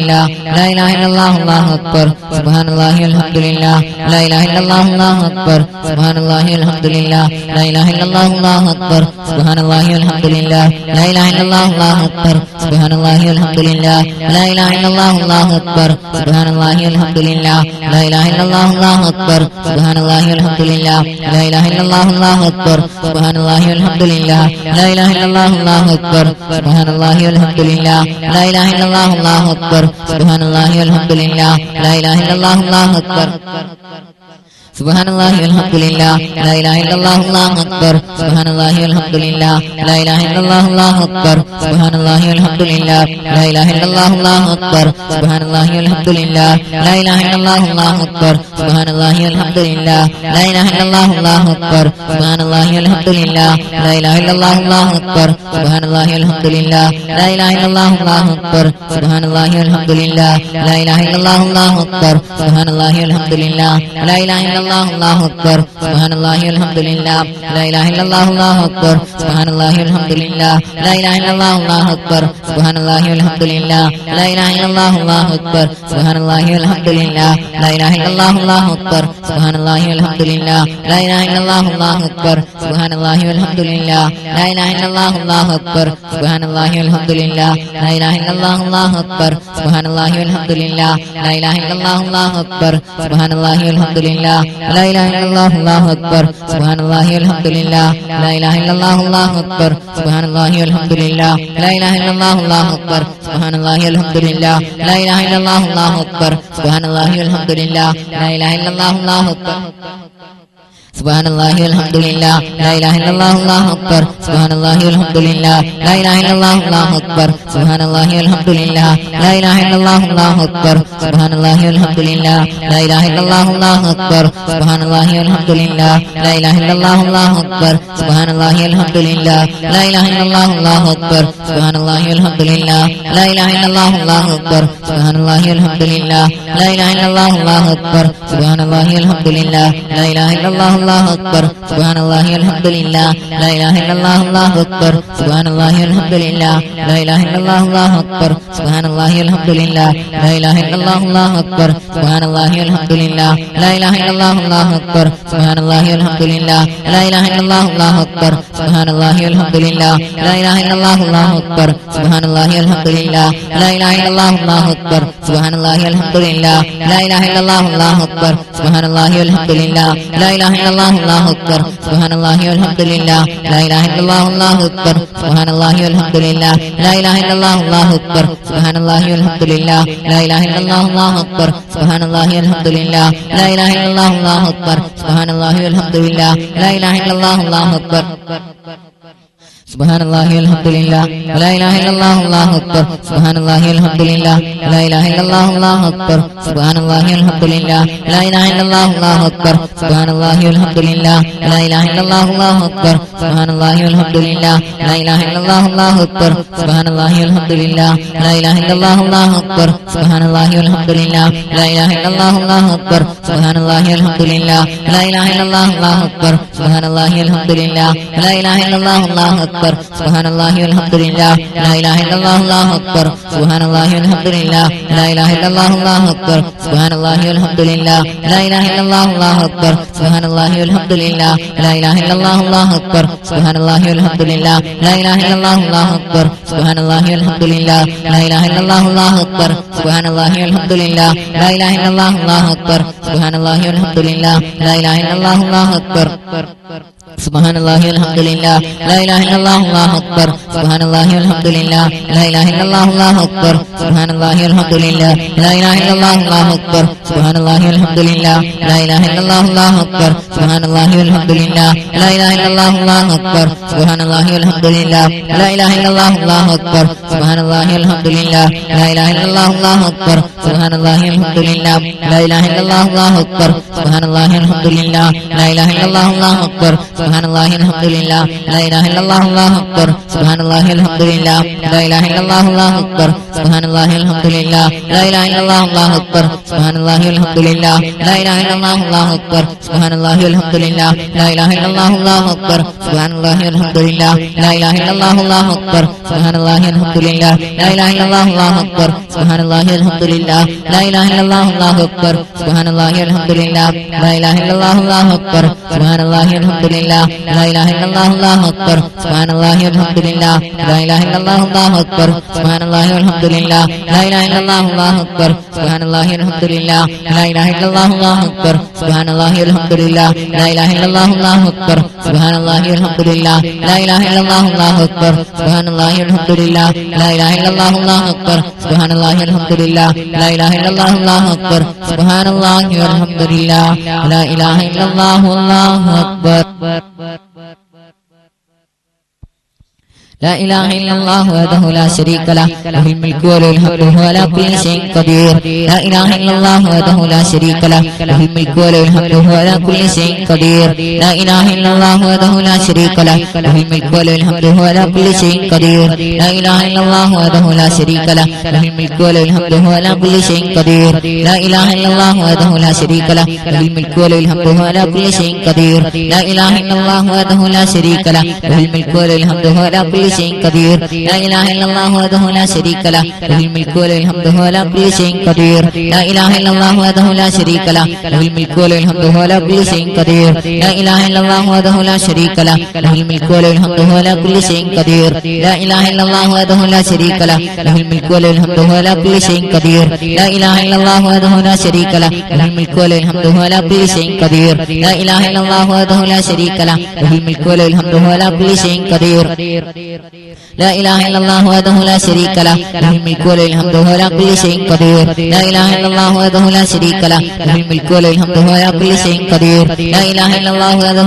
لله لا إله إلا الله الله أكبر سبحان الله الحمد لله لا إله إلا الله الله أكبر سبحان الله الحمد لله لا إله إلا الله الله أكبر سبحان الله الحمد لله لا إله إلا الله الله أكبر سبحان الله الحمد لله لا إله إلا الله الله أكبر سبحان الله الحمد لله لا إله إلا الله الله أكبر سبحان الله الحمد لله لا إله إلا الله الله أكبر سبحان الله الحمد لله لا إله إلا الله الله أكبر سبحان الله الحمد لله لا إله إلا الله الله أكبر سبحان الله الحمد لله لا إله إلا الله الله أكبر سبحان الله الحمد لله لا إله إلا الله الله أكبر سبحان الله الحمد لله لا إله إلا الله الله أكبر سبحان الله الحمد لله لا إله إلا الله الله أكبر سبحان الله الحمد لله لا إله إلا الله الله أكبر سبحان الله الحمد لله لا إله إلا الله الله أكبر سبحان الله الحمد لله لا إله إلا الله الله أكبر سبحان الله الحمد لله لا إله إلا الله الله أكبر سبحان الله الحمد لله لا إله إلا الله الله أكبر سبحان الله الحمد لله لا إله إلا الله الله أكبر سبحان الله الحمد لله لا إله إلا الله الله أكبر سبحان الله الحمد لله لا إله إلا الله الله أكبر سبحان الله الحمد لله لا إله إلا الله الله أكبر سبحان الله الحمد لله لا إله إلا الله الله أكبر سبحان الله الحمد لله لا إله إلا الله الله أكبر سبحان الله الحمد لله لا إله إلا الله الله أكبر سبحان الله الحمد لله لا إله إلا الله الله أكبر سبحان الله الحمد لله لا إله إلا الله الله أكبر سبحان الله الحمد لله لا إله إلا الله الله أكبر سبحان الله الحمد لله لا إله إلا الله الله أكبر سبحان الله الحمد لله لا إله إلا الله الله أكبر سبحان الله الحمد لله لا إله إلا الله الله أكبر سبحان الله الحمد لله لا إله إلا الله الله أكبر سبحان الله الحمد لله لا إله إلا الله الله أكبر سبحان الله الحمد لله لا إله إلا الله الله أكبر سبحان الله الحمد لله لا إله إلا الله الله أكبر سبحان الله الحمد لله لا إله إلا الله الله أكبر سبحان الله الحمد لله لا إله إلا الله الله أكبر سبحان الله الحمد لله لا إله إلا الله الله أكبر سبحان الله الحمد لله لا إله إلا الله الله أكبر سبحان الله الحمد لله لا إله إلا الله الله أكبر سبحان الله الحمد لله لا إله إلا الله الله أكبر سبحان الله الحمد لله لا إله إلا الله الله أكبر سبحان الله الحمد لله لا إله إلا الله الله أكبر سبحان الله الحمد لله لا إله إلا الله الله أكبر سبحان الله الحمد لله لا إله إلا الله الله أكبر سبحان الله الحمد لله لا إله إلا الله الله أكبر سبحان الله الحمد لله لا إله إلا الله الله أكبر سبحان الله الحمد لله لا إله إلا الله الله أكبر سبحان الله الحمد لله لا إله إلا الله الله أكبر سبحان الله الحمد لله لا إله إلا الله الله أكبر سبحان الله الحمد لله لا إله إلا الله الله أكبر سبحان الله الحمد لله لا إله إلا الله الله أكبر سبحان الله الحمد لله لا إله إلا الله الله أكبر سبحان الله الحمد لله لا إله إلا الله الله أكبر سبحان الله الحمد لله لا إله إلا الله الله أكبر سبحان الله الحمد لله لا إله إلا الله الله أكبر سبحان الله الحمد لله لا إله إلا الله الله أكبر سبحان الله الحمد لله لا إله إلا الله الله أكبر سبحان الله الحمد لله لا إله إلا الله الله أكبر سبحان الله الحمد لله لا إله إلا الله الله أكبر سبحان الله الحمد لله لا إله إلا الله الله أكبر سبحان الله الحمد لله لا إله إلا الله الله أكبر سبحان الله الحمد لله لا إله إلا الله الله أكبر سبحان الله الحمد لله لا إله إلا الله الله أكبر سبحان الله الحمد لله لا إله إلا الله الله أكبر سبحان الله الحمد لله لا إله إلا الله الله أكبر سبحان الله الحمد لله لا إله إلا الله الله أكبر سبحان الله الحمد لله لا إله إلا الله الله أكبر سبحان الله الحمد لله لا إله إلا الله الله أكبر سبحان الله الحمد لله لا إله إلا الله الله أكبر سبحان الله الحمد لله لا إله إلا الله الله أكبر سبحان الله الحمد لله لا إله إلا الله الله أكبر سبحان الله الحمد لله لا إله إلا الله الله أكبر سبحان الله الحمد لله لا إله إلا الله الله أكبر سبحان الله الحمد لله لا إله إلا الله الله أكبر سبحان الله الحمد لله لا إله إلا الله الله أكبر سبحان الله الحمد لله لا إله إلا الله الله أكبر سبحان الله الحمد لله لا إله إلا الله الله أكبر سبحان الله الحمد لله لا إله إلا الله الله أكبر سبحان الله الحمد لله لا إله إلا الله الله أكبر سبحان الله الحمد لله لا إله إلا الله الله أكبر സുബ്ഹാനല്ലാഹി അൽഹംദുലില്ലാഹ് ലാ ഇലാഹ ഇല്ലല്ലാഹു അല്ലാഹു അക്ബർ സുബ്ഹാനല്ലാഹി അൽഹംദുലില്ലാഹ് ലാ ഇലാഹ ഇല്ലല്ലാഹു അല്ലാഹു അക്ബർ സുബ്ഹാനല്ലാഹി അൽഹംദുലില്ലാഹ് ലാ ഇലാഹ ഇല്ലല്ലാഹു അല്ലാഹു അക്ബർ സുബ്ഹാനല്ലാഹി അൽഹംദുലില്ലാഹ് ലാ ഇലാഹ ഇല്ലല്ലാഹു അല്ലാഹു അക്ബർ സുബ്ഹാനല്ലാഹി അൽഹംദുലില്ലാഹ് ലാ ഇലാഹ ഇല്ലല്ലാഹു അല്ലാഹു അക്ബർ സുബ്ഹാനല്ലാഹി അൽഹംദുലില്ലാഹ് ലാ ഇലാഹ ഇല്ലല്ലാഹു അല്ലാഹു അക്ബർ സുബ്ഹാനല്ലാഹി അൽഹംദുലില്ലാഹ് ലാ ഇലാഹ ഇല്ലല്ലാഹു അല്ലാഹു അക്ബർ സുബ്ഹാനല്ലാഹി അൽഹംദുലില്ലാഹ് ലാ ഇലാഹ ഇല്ലല്ലാഹു അല്ലാഹു അക്ബർ സുബ്ഹാനല്ലാഹി അൽഹംദുലില്ലാഹ് ലാ ഇലാഹ ഇല്ലല്ലാഹു അല്ലാഹു അക്ബർ സുബ്ഹാനല്ലാഹി അൽഹംദുലില്ലാഹ് ലാ ഇലാഹ ഇല്ലല്ലാഹു അല്ലാഹു അക്ബർ സുബ്ഹാനല്ലാഹി അൽഹംദുലില്ലാഹ് ലാ ഇലാഹ ഇല്ലല്ലാഹു അല്ലാഹു അക്ബർ സുബ്ഹാനല്ലാഹി അൽഹംദുലില്ലാഹ് ലാ ഇലാഹ ഇല്ലല്ലാഹു അല്ലാഹു അക്ബർ സുബ്ഹാനല്ലാഹി അൽഹംദുലില്ലാഹ് ലാ ഇലാഹ ഇല്ലല്ലാഹു അല്ലാഹു അക്ബർ സുബ്ഹാനല്ലാഹി അൽഹംദുലില്ലാഹ് ലാ ഇലാഹ ഇല്ലല്ലാഹു അല്ലാഹു അക്ബർ സുബ്ഹാനല്ലാഹി അൽഹംദുലില്ലാഹ് ലാ ഇലാഹ ഇല്ലല്ലാഹു അല്ലാഹു അക്ബർ സുബ്ഹാനല്ലാഹി അൽഹംദുലില്ലാഹ് ലാ ഇലാഹ ഇല്ലല്ലാഹു അല്ലാഹു അക്ബർ സുബ്ഹാനല്ലാഹി അൽഹംദുലില്ലാഹ് ലാ ഇലാഹ ഇല്ലല്ലാഹു അല്ലാഹു അക്ബർ സുബ്ഹാനല്ലാഹി അൽഹംദുലില്ലാഹ് ലാ ഇലാഹ ഇല്ലല്ലാഹു അല്ലാഹു അക്ബർ لا إله إلا الله وحده لا شريك له له الملك وله الحمد وهو على كل شيء قدير لا إله إلا الله وحده لا شريك له له الملك وله الحمد وهو على كل شيء قدير لا إله إلا الله وحده لا شريك له له الملك وله الحمد وهو على كل شيء قدير لا إله إلا الله وحده لا شريك له له الملك وله الحمد وهو على كل شيء قدير لا إله إلا الله وحده لا شريك له له الملك وله الحمد وهو على كل شيء قدير لا إله إلا الله وحده لا شريك له له الملك وله الحمد وهو على كل شيء قدير لا إله إلا الله وحده لا شريك له له الملك وله الحمد وهو على كل شيء قدير لا إله إلا الله وحده لا شريك له له الملك وله الحمد وهو على كل شيء قدير لا إله إلا الله وحده لا شريك له له الملك وله الحمد وهو على كل شيء قدير لا إله إلا الله وحده لا شريك له له الملك وله الحمد وهو على كل شيء قدير لا إله إلا الله وحده لا شريك له له الملك وله الحمد وهو على كل شيء قدير لا إله إلا الله وحده لا شريك له له الملك وله الحمد وهو على كل شيء قدير لا إله إلا الله وحده لا شريك له له الملك وله الحمد وهو على كل شيء قدير لا إله إلا الله وحده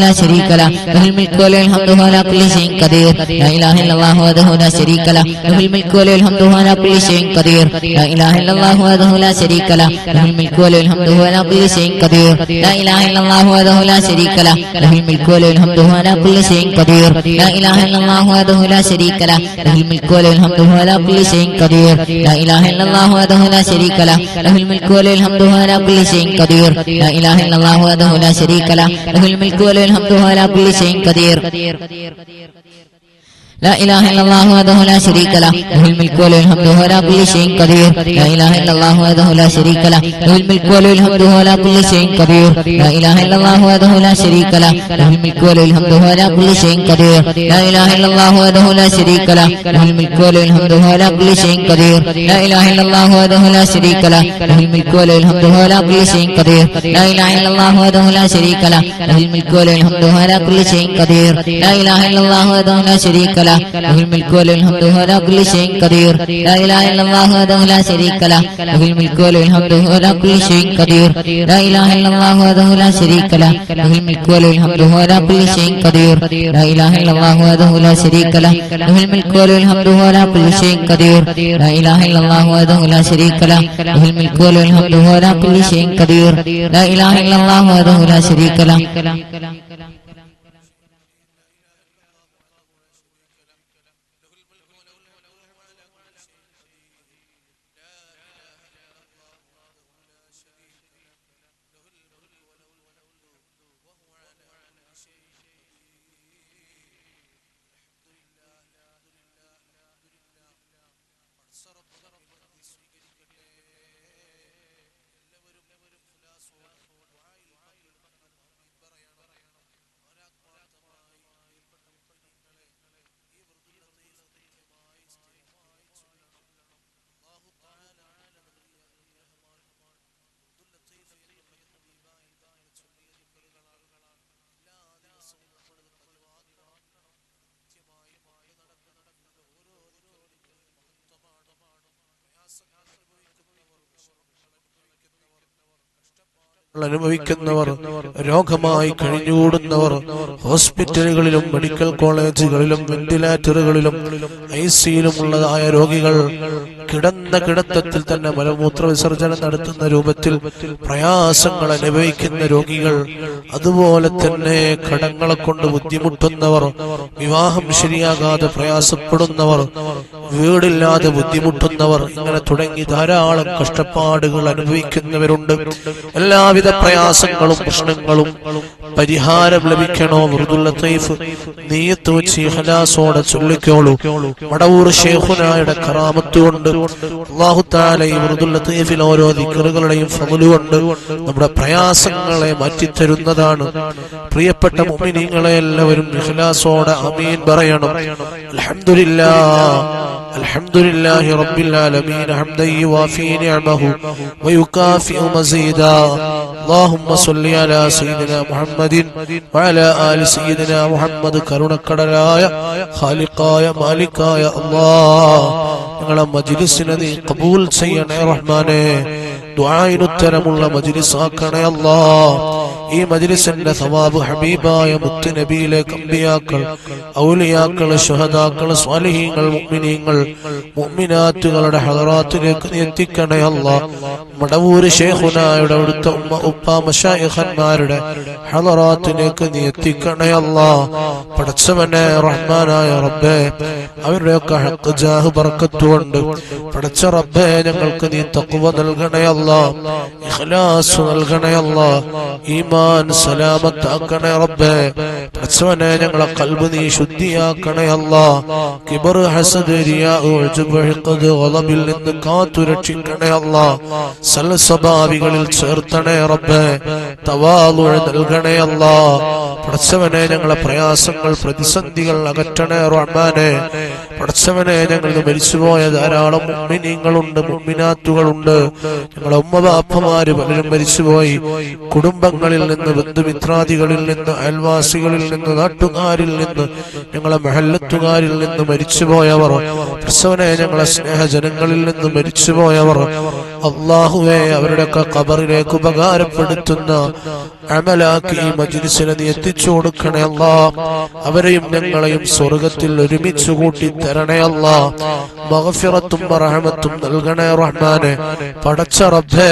لا شريك له له الملك وله الحمد وهو على كل شيء قدير لا إله إلا الله وحده لا شريك له له الملك وله الحمد وهو على كل شيء قدير لا إله إلا الله وحده لا شريك له له الملك وله الحمد وهو على كل شيء قدير لا إله إلا الله وحده لا شريك له له الملك وله الحمد وهو على كل شيء قدير لا إله إلا الله وحده لا شريك له له الملك وله الحمد وهو على كل شيء قدير لا إله إلا الله وحده لا شريك له له الملك وله الحمد وهو على كل شيء قدير لا إله إلا الله وحده لا شريك له له الملك وله الحمد وهو على كل شيء قدير لا إله إلا الله وحده لا شريك له له الملك وله الحمد وهو على كل شيء قدير لا إله إلا الله وحده لا شريك له له الملك وله الحمد وهو على كل شيء قدير لا إله إلا الله وحده لا شريك له له الملك وله الحمد وهو على كل شيء قدير لا إله إلا الله وحده لا شريك له له الملك وله الحمد وهو على كل شيء قدير لا إله إلا الله وحده لا شريك له له الملك وله الحمد وهو على كل شيء قدير لا إله إلا الله وحده لا شريك له له الملك وله الحمد وهو على كل شيء قدير لا إله إلا الله وحده لا شريك له له الملك وله الحمد وهو على كل شيء قدير لا إله إلا الله وحده لا شريك له له الملك وله الحمد وهو على كل شيء قدير لا إله إلا الله وحده لا شريك له له الملك وله الحمد وهو على كل شيء قدير لا إله إلا الله وحده لا شريك له له الملك وله الحمد وهو على كل شيء قدير لا إله إلا الله وحده لا شريك له له الملك وله الحمد وهو على كل شيء قدير لا إله إلا الله وحده لا شريك له له الملك وله الحمد وهو على كل شيء قدير لا إله إلا الله وحده لا شريك له له الملك وله الحمد وهو على كل شيء قدير لا إله إلا الله وحده لا شريك له അനുഭവിക്കുന്നവർ, രോഗമായി കഴിഞ്ഞുകൂടുന്നവർ, ഹോസ്പിറ്റലുകളിലും മെഡിക്കൽ കോളേജുകളിലും വെന്റിലേറ്ററുകളിലും ഐസിയിലുമുള്ളതായ രോഗികൾ, കിടന്ന കിടത്തത്തിൽ തന്നെ മലമൂത്ര വിസർജനം നടത്തുന്ന രൂപത്തിൽ പ്രയാസങ്ങൾ അനുഭവിക്കുന്ന രോഗികൾ, അതുപോലെ തന്നെ കടങ്ങളെ കൊണ്ട് ബുദ്ധിമുട്ടുന്നവർ, വിവാഹം ശരിയാകാതെ പ്രയാസപ്പെടുന്നവർ, വീടില്ലാതെ ബുദ്ധിമുട്ടുന്നവർ, ഇങ്ങനെ തുടങ്ങി ധാരാളം കഷ്ടപ്പാടുകൾ അനുഭവിക്കുന്നവരുണ്ട്. എല്ലാവിധ പ്രയാസങ്ങളും പ്രശ്നങ്ങളും പരിഹാരം ലഭിക്കണോ വിറുദുൽ ലത്തീഫ് നിയ്യത്ത് വെച്ച് ഇഖ്ലാസോടെ ചൊല്ലിക്കോളൂ. മടവൂർ ശൈഖുനായുടെ കറാമത്ത് കൊണ്ട് അല്ലാഹു തആല ഈ വിറുദുൽ ലത്തീഫിൽ ഓരോ ദിക്റുകളുടെയും ഫള് കൊണ്ട് നമ്മുടെ പ്രയാസങ്ങളെ മാറ്റിത്തരുന്നതാണ്. പ്രിയപ്പെട്ട മുഅ്മിനീങ്ങളെ എല്ലാവരും ഇഖ്ലാസോടെ ആമീൻ പറയണം. അൽഹംദുലില്ലാഹ് الحمد لله رب العالمين حمدا يوافي نعمه ويكافئ مزيدا اللهم صل على سيدنا محمد وعلى آل سيدنا محمد കരുണക്കടലായ ഖാലിഖായ മാലിക്കായ അല്ലാഹ് ഞങ്ങളുടെ മജ്ലിസിനെ നീ ഖബൂൽ ചെയ്യണേ റഹ്മാനേ. ദുആഇന് ഉത്തരമുള്ള മജ്ലിസ് ആക്കണേ അല്ലാഹ്. ഈ മജ്ലിസിന്റെ സവാബ് ഹബീബായ മുത്ത് നബിയിലേക്ക് അമ്പിയാക്കൾ, ഔലിയാക്കൾ, ശുഹദാക്കൾ, സ്വാലിഹീങ്ങൾ, മുഅ്മിനീങ്ങൾ, മുഅ്മിനാത്തുകളുടെ ഹളറാത്തിലേക്ക് എത്തിക്കണേ അല്ലാഹ്. മടവൂർ ശൈഖുനായുടെ അവിടുത്തെ ഉമ്മ ഉപ്പ മശായിഖന്മാരുടെ ഹളറാത്തിലേക്ക് നീ എത്തിക്കണേ അല്ലാഹ്. പടച്ചവനെ റഹ്മാനായ റബ്ബേ, അവരുടെയൊക്കെ ഹഖ് ജാഹ് ബർക്കത്ത് കൊണ്ട് പടച്ച റബ്ബേ ഞങ്ങൾക്ക് നീ തഖ്വ നൽകണേ അല്ലാഹ്, ഇഖ്ലാസ് നൽകണേ അല്ലാഹ്, ഈമാൻ സലാമത്താക്കണേ റബ്ബേ. പടച്ചവനെ ഞങ്ങളെ ഖൽബ് നീ ശുദ്ധിയാക്കണേ അല്ലാഹ്. കിബർ, ഹസദ്, റിയാ, ഉജ്ബ്, ഹിഖദ്, ഗളബിൽ നിന്ന് കാത്തു രക്ഷിക്കണേ അല്ലാഹ്. സൽസ്വഭാവികളിൽ ചേർത്തണേ റബ്ബേ. തവാളു നൽകണേ അല്ലാഹ്. പടച്ചവനെ ഞങ്ങളെ പ്രയാസങ്ങൾ, പ്രതിസന്ധികൾ അകറ്റണേ റഹ്മാനെ. പടച്ചവനെ ഞങ്ങൾ മരിച്ചുപോയ ധാരാളം മുഅ്മിനീങ്ങളുണ്ട്, മുഅ്മിനാത്തുകളുണ്ട്. ഞങ്ങളെ ഉമ്മബാപ്പമാര് പലരും മരിച്ചുപോയി. കുടുംബങ്ങളിൽ നിന്ന്, ബന്ധുമിത്രാദികളിൽ നിന്ന്, അയൽവാസികളിൽ നിന്ന്, നാട്ടുകാരിൽ നിന്ന്, ഞങ്ങളെ മഹല്ലത്തുകാരിൽ നിന്ന് മരിച്ചുപോയവർ, പടച്ചവനെ ഞങ്ങളെ സ്നേഹജനങ്ങളിൽ നിന്ന് മരിച്ചുപോയവർ, അല്ലാഹുവേ അവരുടെയൊക്കെ ഖബറിലേക്ക് ഉപകാരപ്പെടുത്തുന്ന അമലാക്കി ഈ മജ്ലിസിനെ നീ എത്തിച്ചു കൊടുക്കണേ അല്ലാഹ്. അവരെയും ഞങ്ങളെയും സ്വർഗത്തിൽ ഒരുമിച്ച് കൂട്ടി തരണേ അല്ലാഹ്. മഗ്ഫിറത്തും റഹ്മത്തും നൽകണേ റഹ്മാനെ. പടച്ച റബ്ബേ,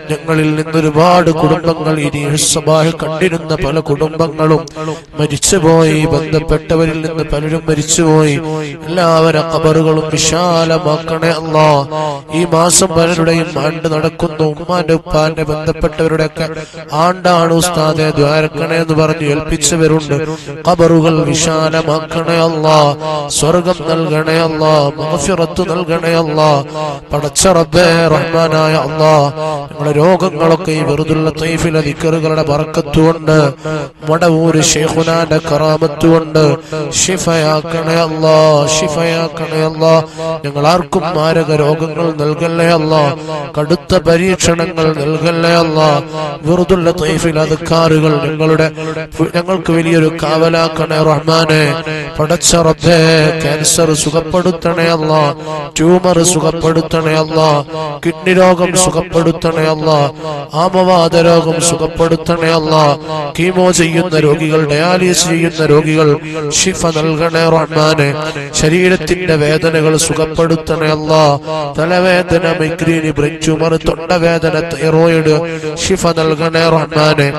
ഞങ്ങളിൽ നിന്നൊരുപാട് കുടുംബങ്ങൾ ഇനി സബാഹ് കണ്ടിരുന്ന പല കുടുംബങ്ങളും മരിച്ചുപോയി. ബന്ധപ്പെട്ടവരിൽ നിന്ന് പലരും മരിച്ചുപോയി. എല്ലാവരുടെ ഖബറുകളും വിശാലമാക്കണേ അല്ലാഹ്. ഈ മാസം പലരുടെയും ആണ്ട് നടക്കുന്നു. ഉമ്മാന്റെ ഉപ്പാന്റെ ബന്ധപ്പെട്ടവരുടെ ഒക്കെ ആണ്ടാണ് ഉസ്താദെ, ദ്വാരക്കണേ എന്ന് പറഞ്ഞ് ഏൽപ്പിച്ചവരുണ്ട്. ഖബറുകൾ വിശാലമാക്കണേ അല്ലാഹ്. സ്വർഗം നൽകണേ അല്ലാഹ്. മഗ്ഫിറത്ത് നൽകണേ അല്ലാഹ്. പടച്ച റബ്ബേ റഹ്മാനായ അല്ലാഹ്, ഞങ്ങളുടെ രോഗങ്ങളൊക്കെ ഈ വിറുദുൽ ലത്തീഫിലെ ദിക്റുകളുടെ ബറക്കത്ത് കൊണ്ട്, മടവൂർ ശൈഖുനാന്റെ കറാമത്ത് കൊണ്ട് ശിഫയാക്കണേ അല്ലാഹ്, ശിഫയാക്കണേ അല്ലാഹ്. ഞങ്ങൾ ആർക്കും മാരക രോഗങ്ങൾ നൽകല്ലേ അല്ലാഹ്. കടുത്ത പരീക്ഷണങ്ങൾ നൽകല്ലേ അല്ലാഹ്. വിറുദുൽ ലത്തീഫിലെ അദ്കാറുകൾ ഞങ്ങൾക്ക് വലിയൊരു കാവലാക്കണേ റഹ്മാനെ. പടച്ച റബ്ബേ, ക്യാൻസർ സുഖപ്പെടുത്തണേ അല്ലാഹ്. ട്യൂമർ സുഖപ്പെടുത്തണേ അല്ലാഹ്. കിഡ്നി രോഗം സുഖപ്പെടുത്തണേ അല്ലാഹ്. ആമവാദ രോഗം സുഖപ്പെടുത്തണേ അല്ലാഹ്. കീമോ ചെയ്യുന്ന രോഗികൾ, ഡയാലിസിസ് ചെയ്യുന്ന രോഗികൾ ശിഫ നൽകണേ റഹ്മാനെ. ശരീരത്തിന്റെ വേദനകൾ സുഖപ്പെടുത്തണേ അല്ലാഹ്. തലവേദന, മൈഗ്രീൻ, ബ്രെയിൻ ട്യൂമർ, തൊണ്ടവേദന, തൈറോയിഡ് ശിഫ നൽകണേ റഹ്മാനെ.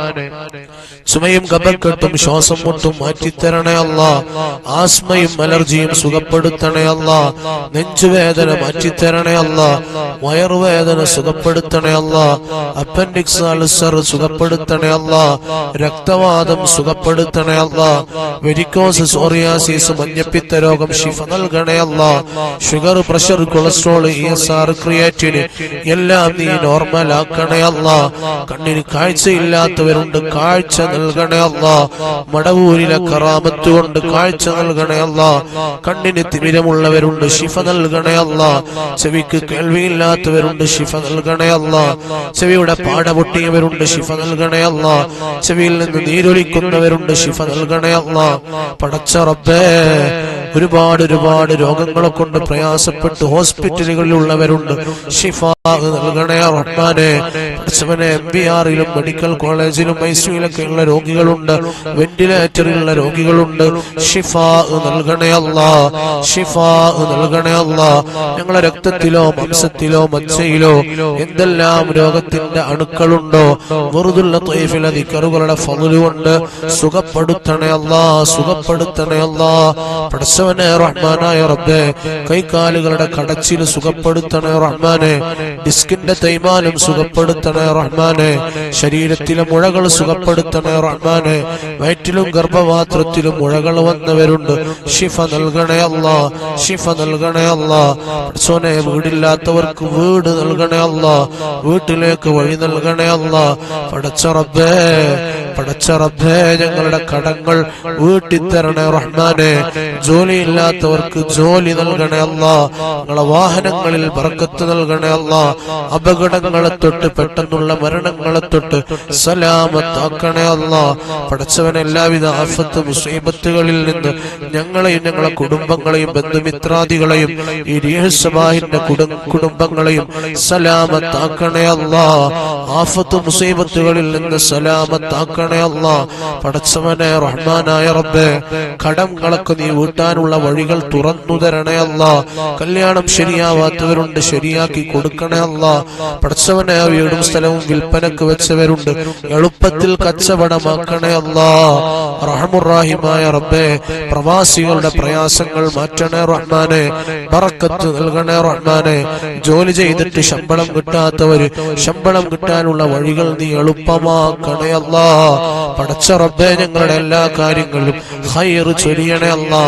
ചുമയും കഫക്കെട്ടും ശ്വാസം മുട്ടും മാറ്റിത്തരണേ അല്ലാഹ്. ആസ്മയും അലർജിയും സുഖപ്പെടുത്തണേ അല്ലാഹ്. നെഞ്ചുവേദന മാറ്റിത്തരണേ അല്ലാഹ്. വയറുവേദന സുഖപ്പെടുത്തണേ അല്ലാഹ്. അപ്പൻഡിക്സ്, അൾസർ സുഖപ്പെടുത്തണേ അല്ലാഹ്. രക്തവാതം സുഖപ്പെടുത്തണേ അല്ലാഹ്. വെരിക്കോസ്, സോറിയാസിസ്, മഞ്ഞപ്പിത്ത രോഗം ശിഫ നൽകണേ Allah. Sugar, pressure, cholesterol, ESR, creatine എല്ലാം നീ നോർമൽ ആക്കണേ അല്ലാഹ്. കണ്ണിന് കാഴ്ചയില്ലാത്തവരുണ്ട്, കാഴ്ച നൽകണേ അല്ലാഹ്. മടവൂരിലെ കറാമത്ത് കൊണ്ട് കാഴ്ച നൽകണേ അല്ലാഹ്. കണ്ണിന് തിമിരമുള്ളവരുണ്ട്, ശിഫ നൽകണേ അല്ലാഹ്. ചെവിക്ക് കേൾവിയില്ലാത്തവരുണ്ട്, ശിഫ നൽകണേ അല്ലാഹ്. ചെവിയുടെ പാട പൊട്ടിയവരുണ്ട്, ശിഫ നൽകണേ അല്ലാഹ്. ചെവിയിൽ നിന്ന് നീരൊലിക്കുന്നവരുണ്ട്, ശിഫ നൽകണേ അല്ലാഹ്. പടച്ച റബ്ബേ ഒരുപാട് രോഗങ്ങളെ കൊണ്ട് പ്രയാസപ്പെട്ട് ഹോസ്പിറ്റലുകളിലുള്ളവരുണ്ട്. ഷിഫ നൽകണേ റഹ്മാനെ. പഠിച്ചവനെ MBRയിലും മെഡിക്കൽ കോളേജിലും ICUയിലൊക്കെ ഉള്ള രോഗികളുണ്ട്, വെന്റിലേറ്ററിലുള്ള രോഗികളുണ്ട്. ഷിഫ നൽകണേ അല്ലാ, ഷിഫ നൽകണേ അല്ലാ. ഞങ്ങളെ രക്തത്തിലോ മാംസത്തിലോ മജ്ജയിലോ എന്തെല്ലാം രോഗത്തിന്റെ അണുക്കളുണ്ടോ വെറുതുള്ള ത്വയ്ഫിലെ ദിക്റുകളുടെ ഫള് കൊണ്ട് സുഖപ്പെടുത്തണേ അല്ലാ, സുഖപ്പെടുത്തണേ അല്ലാ. പഠിച്ചവനെ റഹ്മാനായ റബ്ബേ, കൈകാലുകളുടെ കടച്ചിൽ സുഖപ്പെടുത്തണേ റഹ്മാനെ. ഡിസ്കിന്റെ തേയ്മാനം സുഖപ്പെടുത്തണേ റഹ്മാനെ. ശരീരത്തിലെ മുഴകൾ സുഖപ്പെടുത്തണേ റഹ്മാനെ. വയറ്റിലും ഗർഭപാത്രത്തിലും മുഴകൾ വന്നവരുണ്ട്. ഷിഫ നൽകണേ അല്ലാ, ഷിഫ നൽകണേ അല്ലാ. പഠിച്ചോനെ, വീടില്ലാത്തവർക്ക് വീട് നൽകണേ അല്ലാ, വീട്ടിലേക്ക് വഴി നൽകണേ അല്ലാ. പഠിച്ച റബ്ബേ, ഞങ്ങളുടെ കടങ്ങൾ വീട്ടിത്തരണേ റഹ്മാനെ. ജോലിയില്ലാത്തവർക്ക് ജോലി നൽകണേ അല്ലാ. ഞങ്ങളെ വാഹനങ്ങളിൽ ബർക്കത്ത് നൽകണേ അല്ലാ. അപകടങ്ങളെ തൊട്ട് പെട്ടെന്നുള്ള മരണങ്ങളെ തൊട്ട് സലാമത്താക്കണേ അല്ലാ. പഠിച്ചവൻ എല്ലാവിധ ആഫത്ത് മുസീബത്തുകളിൽ നിന്ന് ഞങ്ങളെയും ഞങ്ങളെ കുടുംബങ്ങളെയും ബന്ധുമിത്രാദികളെയും ഈ റിഹ്സബാഹിന്റെ കുടുംബങ്ങളെയും സലാമത്താക്കണേ അല്ലാ. ആഫത്ത് മുസീബത്തുകളിൽ നിന്ന് സലാമത്താക്കണേ അല്ലാ. പഠിച്ചവനെ റഹ്മാനായ റബ്ബേ, കടങ്ങളൊക്കെ നീ വീട്ടാനുള്ള വഴികൾ തുറന്നു തരണേ അല്ലാ. കല്യാണം ശരിയാവാത്തവരുണ്ട്, ശരിയാക്കി കൊടുക്കണേ അല്ലാ. പഠിച്ചവനെ, വീടും സ്ഥലവും വിൽപ്പനക്ക് വെച്ചവരുണ്ട്, എളുപ്പത്തിൽ കച്ചവടമാക്കണേ അല്ലാ. റഹ്മുറാഹിമായ റബ്ബേ, പ്രവാസികളുടെ പ്രയാസങ്ങൾ മാറ്റണേ റഹ്മാനെ. ബറക്കത്ത് നൽകണേ റഹ്മാനെ. ജോലി ചെയ്തിട്ട് ശമ്പളം കിട്ടാത്തവര് ശമ്പളം കിട്ടാനുള്ള വഴികൾ നീ എളുപ്പമാക്കണേ അല്ലാ. പഠിച്ച റബ്ബേ, ഞങ്ങളുടെ എല്ലാ കാര്യങ്ങളിലും ഖൈർ ചൊരിയണേ അല്ലാ,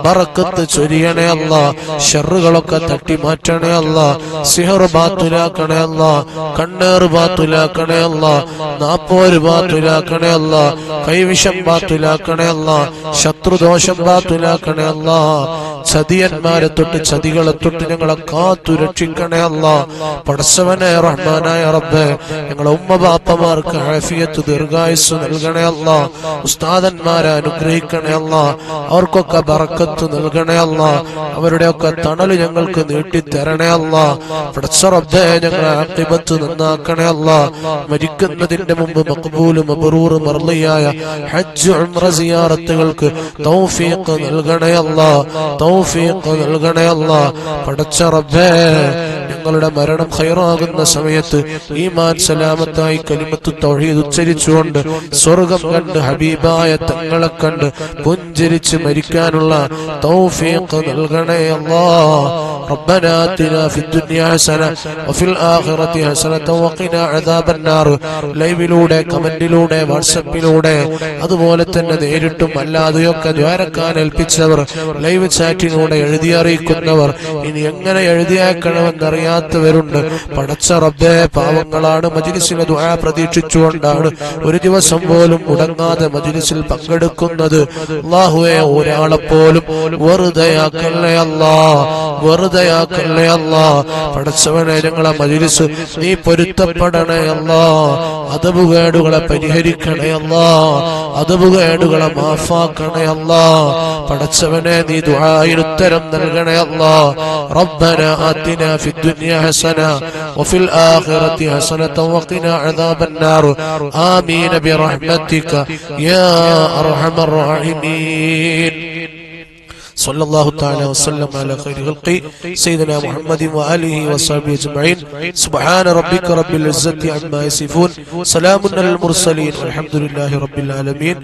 ബറക്കത്ത് ചൊരിയണേ അല്ലാ. ഷർറുകളൊക്കെ തട്ടി മാറ്റണേ അല്ലാ. സിഹർ ബാത്തുലാക്കണേ അല്ലാ, കണ്ണേർ ബാത്തുലാക്കണേ അല്ലാ, നാപ്പോര് ബാത്തുലാക്കണേ അല്ലാ, കൈവിഷം ബാത്തുലാക്കണേ അല്ലാ, ശത്രുദോഷം ബാത്തുലാക്കണേ അല്ലാ. ചതിയന്മാരെ തൊട്ട് ചതികളെ തൊട്ട് ഞങ്ങളെ കാത്തു രക്ഷിക്കണേ അല്ലാ. പഠിച്ചവനെ റഹ്മാനായ റബ്ബേ, ഞങ്ങളെ ഉമ്മ ബാപ്പമാർക്ക് ആഫിയത്ത് ദീർഘായുസ്സ് നൽകണേ അല്ലാ. ഉസ്താദന്മാരെ അനുഗ്രഹിക്കണേ അല്ലാ. അവർക്കൊക്കെ ബറക്കത്ത് നൽകണേ അല്ലാ. അവരുടെയൊക്കെ തണല് ഞങ്ങൾക്ക് നീട്ടിത്തരണേ അല്ലാ. പഠിച്ച റബ്ബേ, ഞങ്ങളെ ആഖിബത്ത് നന്നാക്കണേ അല്ലാ. മരിക്കുന്നതിന്റെ മുമ്പ് മഖ്ബൂൽ മബ്റൂർ മർളിയായ ഹജ്ജ് ഉംറ സിയാറത്തുകൾക്ക് തൗഫീഖ് നൽകണേ അല്ലാ, തൗഫീഖ് നൽകണേ അല്ലാ. പഠിച്ച റബ്ബേ, ഞങ്ങളുടെ മരണം ഖൈറാകുന്ന സമയത്ത് ഈമാൻ സലാമത്തായി കലിമത്തു തൗഹീദ് ഉച്ചരിച്ചുകൊണ്ട് സ്വർഗം കണ്ട് ഹബീബായ തങ്ങളെ കണ്ട് പുഞ്ചിരിച്ച് മരിക്കാനുള്ള തൗഫീഖ് നൽകണേ അല്ലാ. ربنا آتنا في الدنيا حسنة وفي الآخرة حسنة وقنا عذاب النار. ലൈവിലൂടെ, കമന്റിലൂടെ, വാട്സപ്പിലൂടെ, അതുപോലെ തന്നെ നേരിട്ടും അല്ലാതെയൊക്കെ ദ്വാരക്കാൻ ഏൽപ്പിച്ചവർ, ലൈവ് ചാറ്റിലൂടെ എഴുതി അറിയിക്കുന്നവർ, ഇനി എങ്ങനെ എഴുതിയാക്കണമെന്നറിയാത്തവരുണ്ട്. പടച്ച റബ്ബേ, പാവങ്ങളാണ്. മജ്ലിസിലെ ദുആ പ്രതീക്ഷിച്ചുകൊണ്ടാണ് ഒരു ദിവസം പോലും മുടങ്ങാതെ മജ്ലിസിൽ പങ്കെടുക്കുന്നത്. അല്ലാഹുവേ, ഒരാളെപ്പോലും വെറുതെയാക്കല്ലേ അല്ലാ, വെറുതെയാക്കല്ലേ അല്ലാ. പടച്ചവനെ, ഞങ്ങളെ മജ്ലിസ് നീ പൊരുത്തപ്പെടണേ അല്ലാ. അദബുകേടുകളെ പരിഹരിക്കണേ അല്ലാ, അദബുകേടുകളെ മാഫാക്കണേ അല്ലാ. പടച്ചവനെ, നീ ദുആയിൽ ഉത്തരം നൽകണേ അല്ലാ. റബ്ബനാ ആതിനാ ഫിദ്ദുനിയ ഹസന വഫിൽ ആഖിറതി ഹസനത വഖിനാ അദാബൻ നാർ. ആമീൻ ബിറഹ്മതിക യാ അർഹമർ റഹീമീൻ. صلى الله تعالى وسلم على خير خلقه سيدنا محمد وآله وصحبه أجمعين. سبحان ربك رب العزة عما يصفون، سلام على المرسلين والحمد لله رب العالمين.